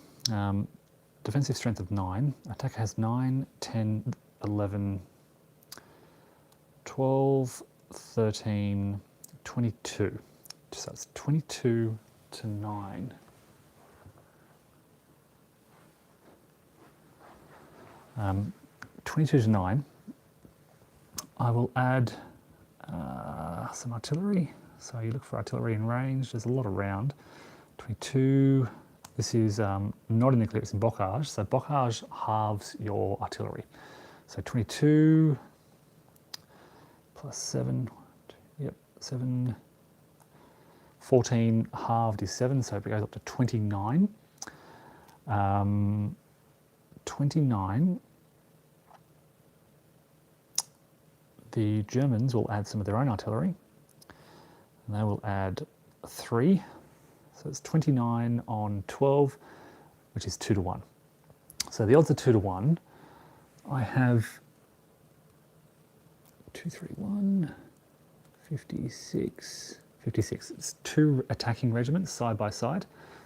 Defensive strength of 9. Attacker has 9, 10, 11, 12, 13, 22. So it's 22 to 9. Um, 22 to 9. I will add some artillery. So you look for artillery in range. There's a lot around. 22. This is not in the clear, it's in bocage. So bocage halves your artillery. So 22 plus 7. Yep, 7. 14 halved is 7, so it goes up to 29. 29. The Germans will add some of their own artillery, and they will add 3. So it's 29 on 12, which is 2 to 1. So the odds are 2 to 1. I have 2, 3, 1, 56. 56. It's 2 attacking regiments side by side,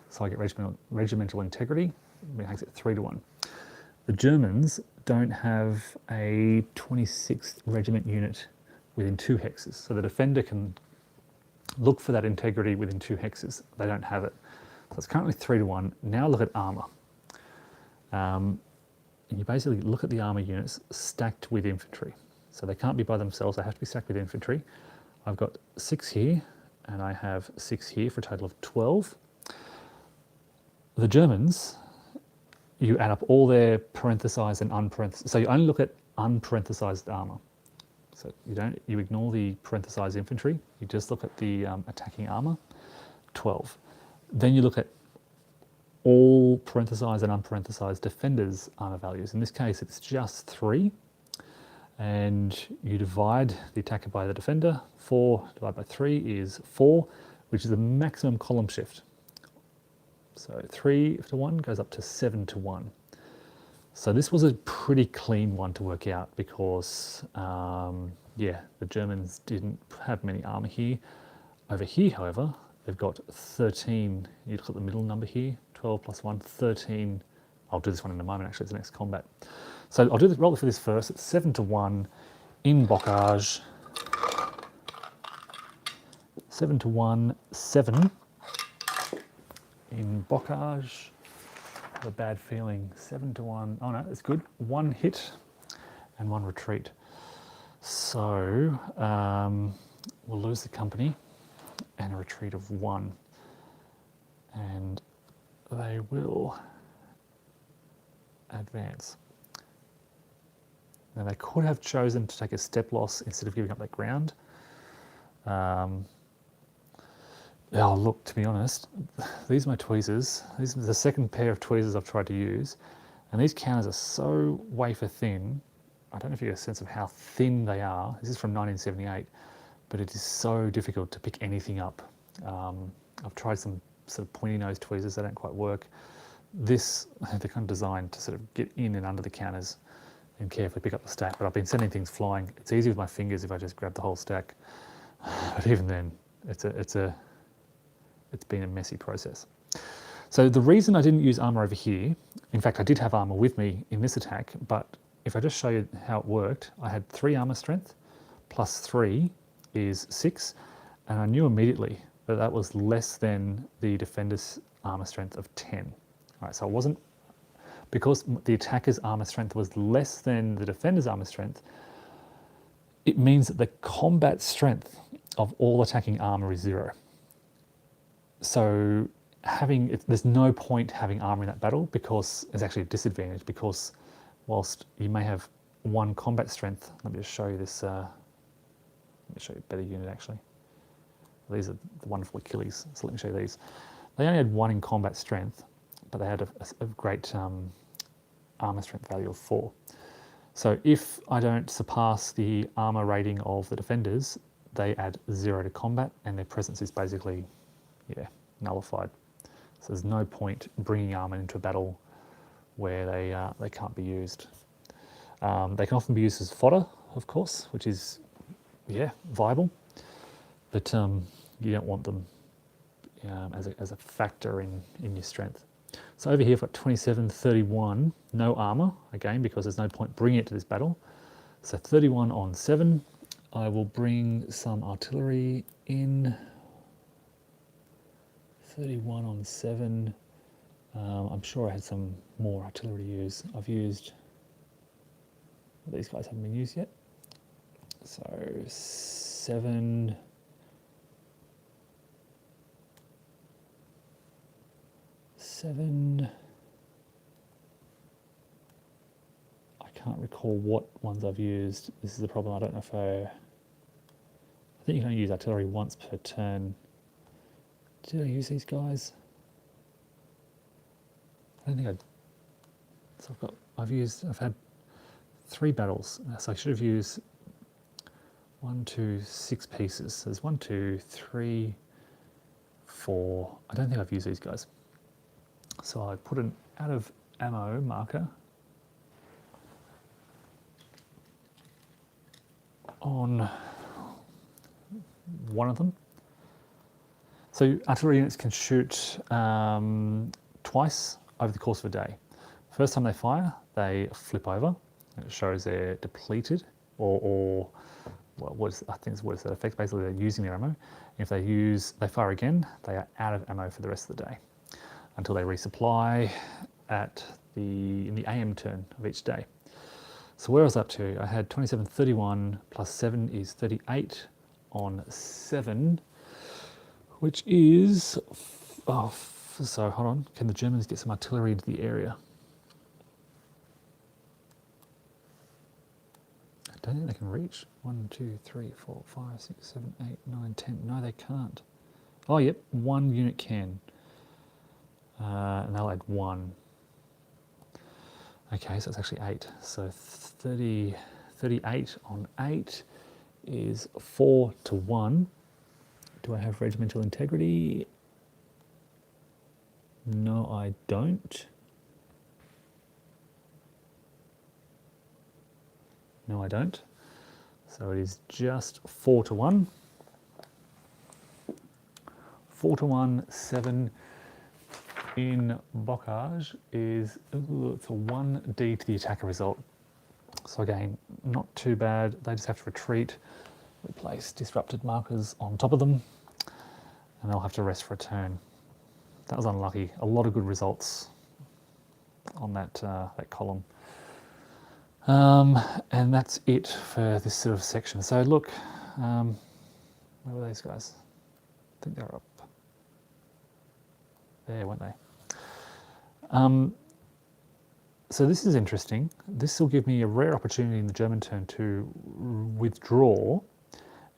so I get regimental integrity. It makes it 3 to 1. The Germans don't have a 26th regiment unit within 2 hexes, so the defender can look for that integrity within 2 hexes. They don't have it, so it's currently 3 to 1. Now look at armour. And you basically look at the armour units stacked with infantry. So they can't be by themselves, they have to be stacked with infantry. I've got 6 here, and I have 6 here for a total of 12. The Germans, you add up all their parenthesized and unparenthesized. So you only look at unparenthesized armour. So you ignore the parenthesized infantry, you just look at the attacking armour, 12. Then you look at all parenthesized and unparenthesized defenders' armour values. In this case, it's just 3. And you divide the attacker by the defender. 4 divided by 3 is 4, which is the maximum column shift. So 3 to 1 goes up to 7 to 1. So this was a pretty clean one to work out because, yeah, the Germans didn't have many armour here. Over here, however, they've got 13. You look at the middle number here, 12 plus 1, 13. I'll do this one in a moment, actually, it's the next combat. So I'll do the roll for this first. It's 7 to 1 in bocage. 7 to 1, 7 in bocage. have a bad feeling. 7-1. Oh no, it's good. 1 hit and 1 retreat. So we'll lose the company and a retreat of 1. And they will advance. Now they could have chosen to take a step loss instead of giving up that ground. Oh, look, to be honest, these are my tweezers. This is the second pair of tweezers I've tried to use. And these counters are so wafer thin. I don't know if you get a sense of how thin they are. This is from 1978, but it is so difficult to pick anything up. I've tried some sort of pointy nose tweezers, they don't quite work. This, they're kind of designed to sort of get in and under the counters and carefully pick up the stack, but I've been sending things flying. It's easy with my fingers if I just grab the whole stack. But even then, it's been a messy process. So the reason I didn't use armor over here, in fact, I did have armor with me in this attack, but if I just show you how it worked, I had 3 armor strength, plus 3 is 6, and I knew immediately that that was less than the defender's armor strength of 10. All right, so it wasn't, because the attacker's armor strength was less than the defender's armor strength, it means that the combat strength of all attacking armor is 0. So there's no point having armor in that battle, because it's actually a disadvantage, because whilst you may have 1 combat strength, let me just show you this, let me show you a better unit actually. These are the wonderful Achilles, so let me show you these. They only had 1 in combat strength, but they had a great armor strength value of 4. So if I don't surpass the armor rating of the defenders, they add 0 to combat, and their presence is basically, nullified. So there's no point bringing armor into a battle where they can't be used. They can often be used as fodder, of course, which is, viable, but you don't want them as a factor in your strength. So over here I've got 27, 31, no armor, again, because there's no point bringing it to this battle. So 31 on 7, I will bring some artillery in. 31 on 7, I'm sure I had some more artillery to use. I've used, well, these guys haven't been used yet. So 7, I can't recall what ones I've used. This is the problem. I don't know if I think you can only use artillery once per turn. Did I use these guys? I don't think I. So I've had 3 battles. So I should have used 1, 2, 6 pieces. So there's 1, 2, 3, 4. I don't think I've used these guys. So I put an out of ammo marker on one of them. So artillery units can shoot twice over the course of a day. First time they fire, they flip over. It shows they're depleted, or well, I think it's what is that effect? Basically, they're using their ammo. If they fire again, they are out of ammo for the rest of the day until they resupply in the AM turn of each day. So where I was up to, I had 27, 31 plus 7 is 38 on 7. Which is, so hold on, can the Germans get some artillery into the area? I don't think they can reach. 1, 2, 3, 4, 5, 6, 7, 8, 9, 10. No, they can't. Oh, yep, 1 unit can. And they'll add 1. Okay, so it's actually 8. So 38 on 8 is 4 to 1. Do I have regimental integrity? No, I don't. No, I don't. So it is just 4 to 1. 4 to 1, 7 in Bocage is, it's a 1D to the attacker result. So again, not too bad. They just have to retreat. We place disrupted markers on top of them, and they'll have to rest for a turn. That was unlucky. A lot of good results on that column. And that's it for this sort of section. So look, where were these guys? I think they're up there, weren't they? So this is interesting. This will give me a rare opportunity in the German turn to withdraw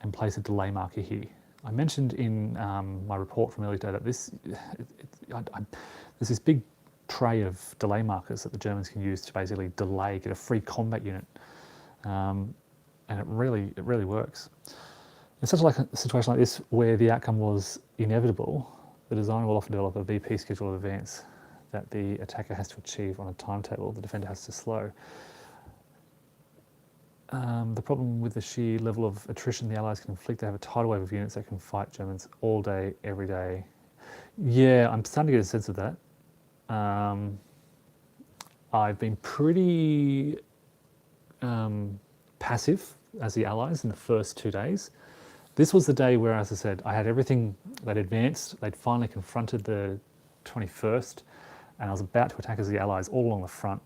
and place a delay marker here. I mentioned in my report from earlier today that there's this big tray of delay markers that the Germans can use to basically delay, get a free combat unit, and it really works. In such a situation like this, where the outcome was inevitable, the designer will often develop a VP schedule of events that the attacker has to achieve on a timetable the defender has to slow. The problem with the sheer level of attrition the Allies can inflict, they have a tidal wave of units that can fight Germans all day, every day. Yeah, I'm starting to get a sense of that. I've been pretty passive as the Allies in the first 2 days. This was the day where, as I said, I had everything, they'd advanced, they'd finally confronted the 21st, and I was about to attack as the Allies all along the front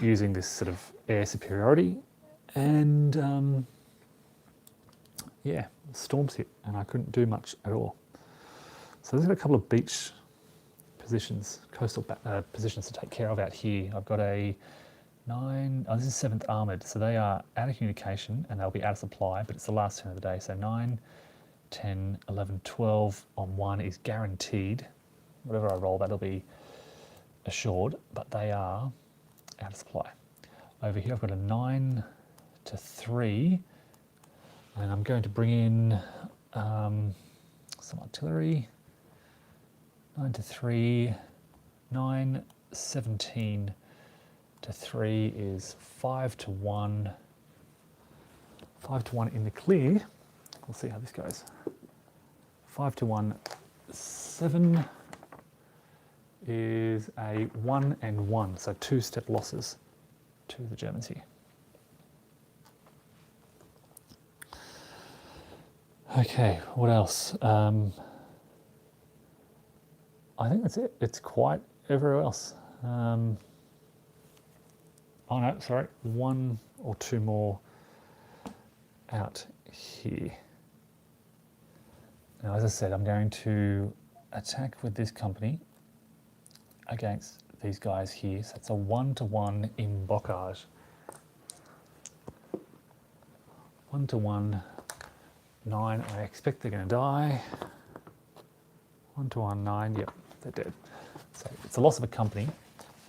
using this sort of air superiority. And yeah, storms hit and I couldn't do much at all. So there's a couple of beach positions, coastal positions to take care of out here. I've got a 9, this is 7th Armoured, so they are out of communication and they'll be out of supply, but it's the last turn of the day, so 9, 10, 11, 12 on 1 is guaranteed. Whatever I roll, that'll be assured, but they are out of supply. Over here I've got a 9 to 3, and I'm going to bring in some artillery. 9 to 3, 9, 17 to 3 is 5 to 1. 5 to 1 in the clear. We'll see how this goes. 5 to 1, 7 is a 1 and 1, so 2-step losses to the Germans here. Okay, what else? I think that's it. It's quite everywhere else. Oh no, sorry, 1 or 2 more out here. Now, as I said, I'm going to attack with this company against these guys here. So it's a 1-to-1 in Bocage. 1-to-1, 9. I expect they're going to die. 1-to-1, 9. Yep, they're dead. So it's a loss of a company,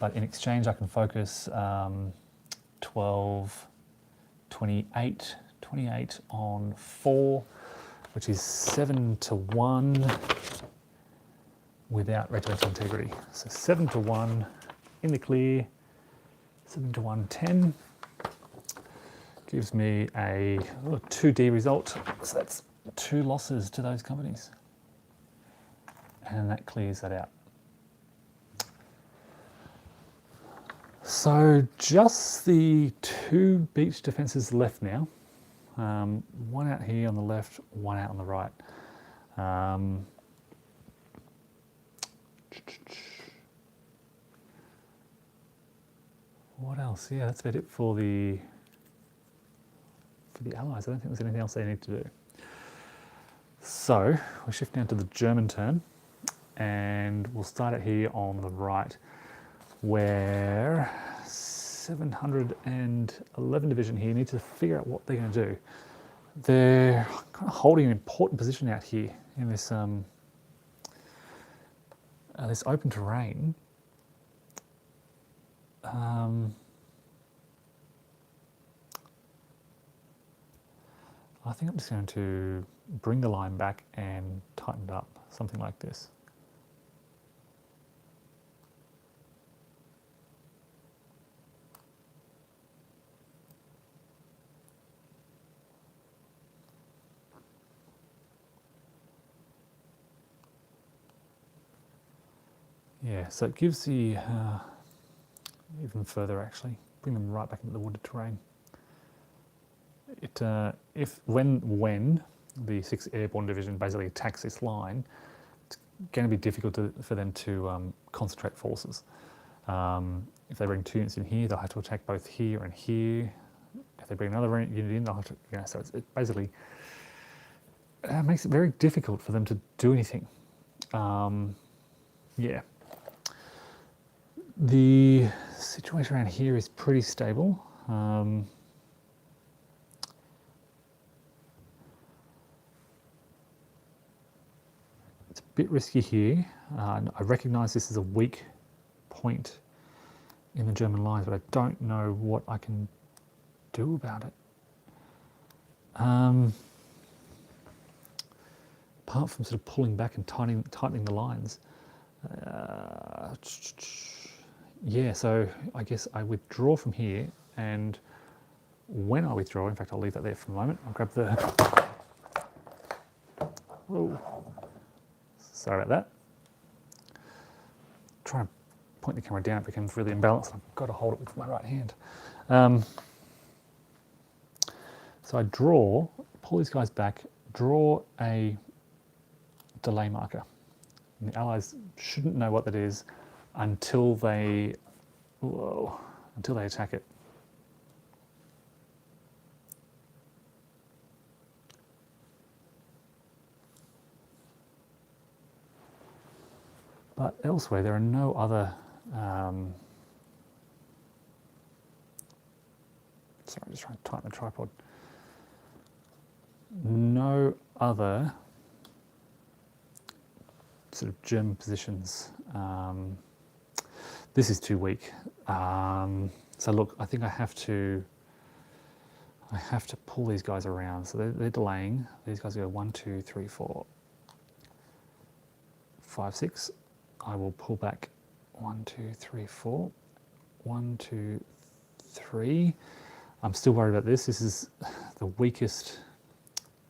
but in exchange I can focus 12, 28, 28 on 4, which is 7-to-1 without regimental integrity. So 7-to-1 in the clear, 7-to-1, 10. Gives me a 2D result. So that's 2 losses to those companies. And that clears that out. So just the 2 beach defences left now. 1 out here on the left, 1 out on the right. What else? Yeah, that's about it for the Allies. I don't think there's anything else they need to do. So we'll shift down to the German turn, and we'll start it here on the right, where 711 Division here needs to figure out what they're going to do. They're kind of holding an important position out here in this this open terrain. I think I'm just going to bring the line back and tighten it up, something like this. Yeah, so it gives the, even further actually, bring them right back into the wooded terrain. It, when the 6th Airborne Division basically attacks this line, it's going to be difficult for them to concentrate forces. If they bring 2 units in here, they'll have to attack both here and here. If they bring another unit in, they'll have to, so it basically makes it very difficult for them to do anything. Yeah. The situation around here is pretty stable. It's a bit risky here. I recognise this is a weak point in the German lines, but I don't know what I can do about it. Apart from sort of pulling back and tightening the lines. Yeah, so I guess I withdraw from here, and when I withdraw, in fact, I'll leave that there for a moment. I'll grab the... Whoa. Sorry about that. Try and point the camera down, it becomes really imbalanced. I've got to hold it with my right hand. So I draw, pull these guys back, draw a delay marker. And the Allies shouldn't know what that is until they attack it. But elsewhere, there are no other. Sorry, I'm just trying to tighten the tripod. No other sort of German positions. This is too weak. So look, I think I have to pull these guys around. So they're delaying. These guys go 1, 2, 3, 4, 5, 6. I will pull back 1, 2, 3, 4. 1, 2, 3. I'm still worried about this. This is the weakest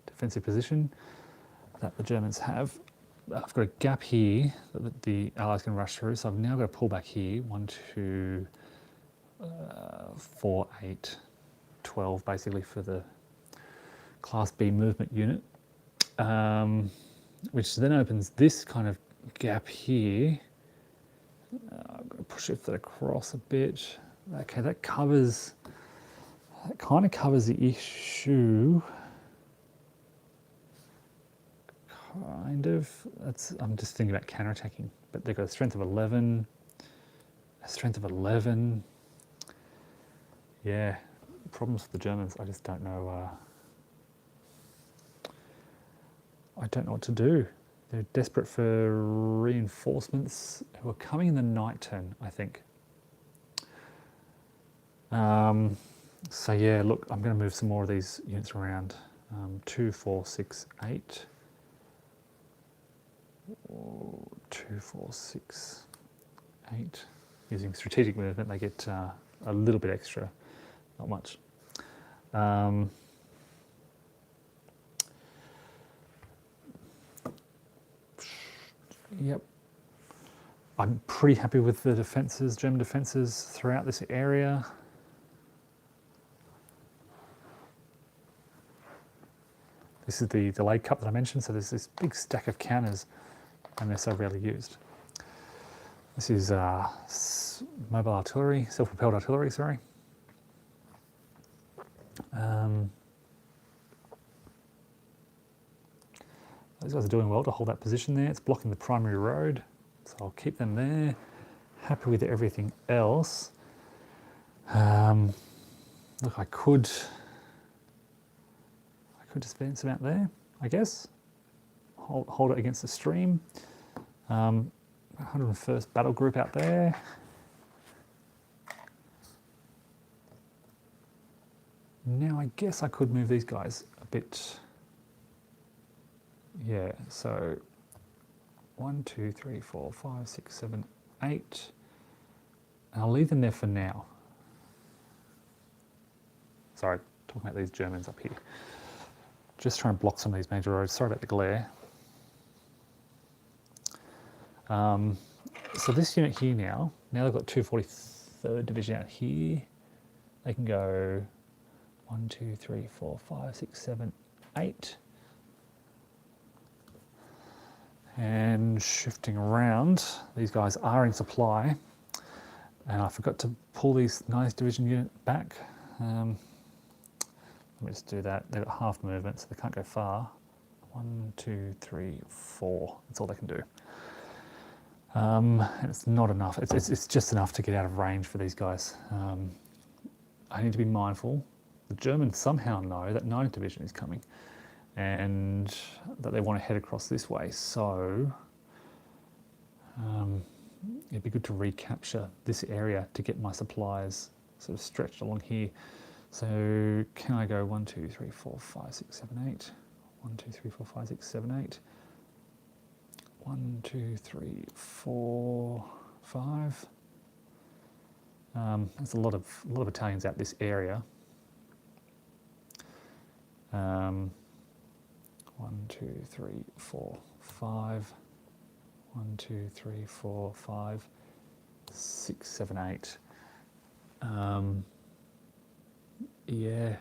defensive position that the Germans have. I've got a gap here that the Allies can rush through, so I've now got to pull back here. 1, 2, 4, 8, 12, basically for the Class B movement unit, which then opens this kind of gap here. I'm going to push it across a bit. Okay, that kind of covers the issue. Kind of. I'm just thinking about counterattacking, but they've got a strength of 11. A strength of 11. Yeah, problems with the Germans. I just don't know. I don't know what to do. They're desperate for reinforcements who are coming in the night turn, I think. So yeah, look, I'm going to move some more of these units around. 2, 4, 6, 8. 2, 4, 6, 8. Using strategic movement, they get a little bit extra, not much. Yep. I'm pretty happy with the defences, German defences throughout this area. This is the delayed cup that I mentioned, so there's this big stack of counters and they're so rarely used. This is mobile artillery, self-propelled artillery, sorry. Those guys are doing well to hold that position there. It's blocking the primary road, so I'll keep them there. Happy with everything else. Look, I could just fence them out there, I guess. Hold it against the stream. 101st Battle Group out there. Now I guess I could move these guys a bit. Yeah, so 1, 2, 3, 4, 5, 6, 7, 8. And I'll leave them there for now. Sorry, talking about these Germans up here. Just trying to block some of these major roads. Sorry about the glare. So this unit here now they've got 243rd Division out here. They can go 1, 2, 3, 4, 5, 6, 7, 8. And shifting around, these guys are in supply. And I forgot to pull these 90th Division unit back. Let me just do that. They've got half movement, so they can't go far. 1, 2, 3, 4. That's all they can do. And it's not enough. It's just enough to get out of range for these guys. I need to be mindful. The Germans somehow know that 9th Division is coming and that they want to head across this way. So it'd be good to recapture this area to get my supplies sort of stretched along here. So can I go 1, 2, 3, 4, 5, 6, 7, 8? 1, 2, 3, 4, 5, 6, 7, 8. 1, 2, 3, 4, 5. There's a lot of battalions out this area. 1, 2, 3, 4, 5. 1, 2, 3, 4, 5, 6, 7, 8. Yeah.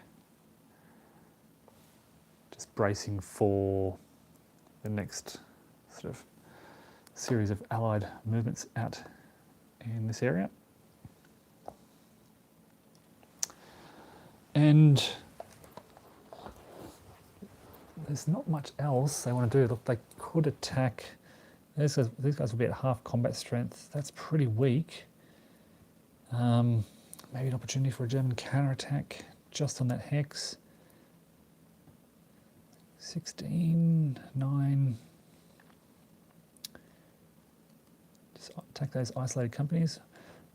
Just bracing for the next sort of series of Allied movements out in this area. And there's not much else they want to do. Look, they could attack. These guys will be at half combat strength. That's pretty weak. Maybe an opportunity for a German counterattack just on that hex. 16, 9. Just attack those isolated companies.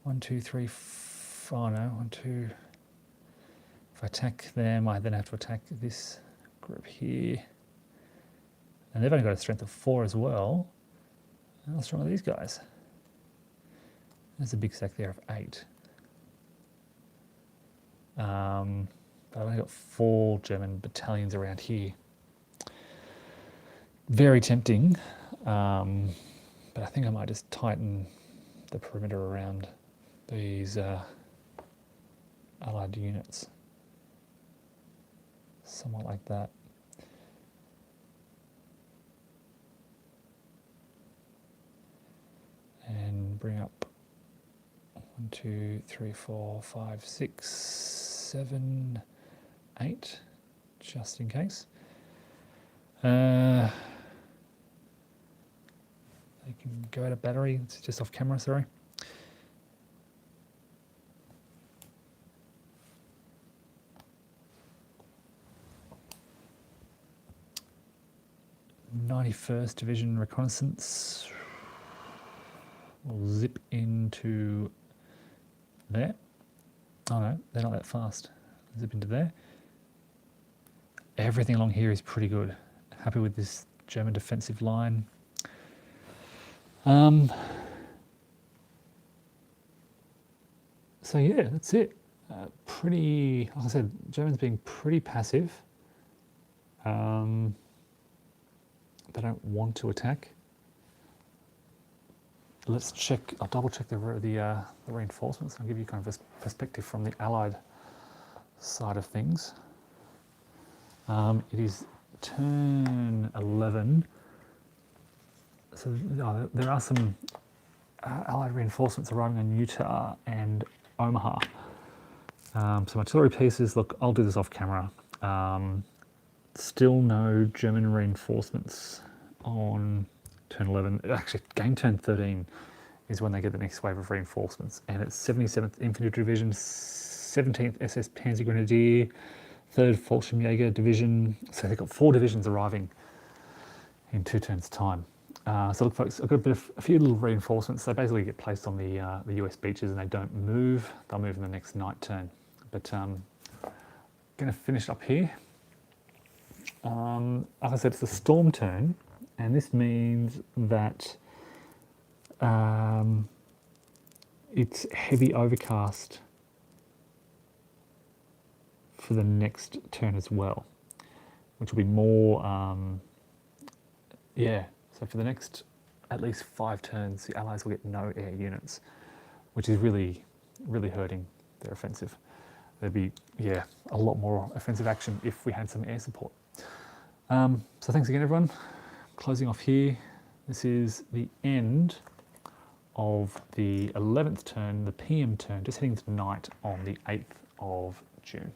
1, 2, 3, 4. No, 1, 2. If I attack them, I then have to attack this group here. And they've only got a strength of 4 as well. How strong are these guys? There's a big stack there of 8. But I've only got 4 German battalions around here. Very tempting, but I think I might just tighten the perimeter around these Allied units. Somewhat like that. And bring up 1, 2, 3, 4, 5, 6, 7, 8, just in case. They can go out of battery. It's just off camera, sorry. '91st Division reconnaissance. We'll zip into there. Oh no, they're not that fast. Zip into there. Everything along here is pretty good. Happy with this German defensive line. So yeah, that's it. Pretty, like I said, Germans being pretty passive. They don't want to attack. Let's check. I'll double check the reinforcements. I'll give you kind of a perspective from the Allied side of things. It is turn 11. So there are some Allied reinforcements arriving on Utah and Omaha. So artillery pieces. Look, I'll do this off camera. Still no German reinforcements on turn 11. Actually, game turn 13 is when they get the next wave of reinforcements, and it's 77th Infantry Division, 17th SS Panzer Grenadier, 3rd Fallschirmjäger Division. So they've got 4 divisions arriving in 2 turns' time. So look, folks, I've got a few little reinforcements. They basically get placed on the US beaches and they don't move. They'll move in the next night turn. But going to finish up here. Like I said, it's a storm turn, and this means that it's heavy overcast for the next turn as well, which will be more, so for the next at least 5 turns, the Allies will get no air units, which is really, really hurting their offensive. There'd be, a lot more offensive action if we had some air support. So thanks again, everyone. Closing off here. This is the end of the 11th turn, the PM turn, just heading to night on the 8th of June.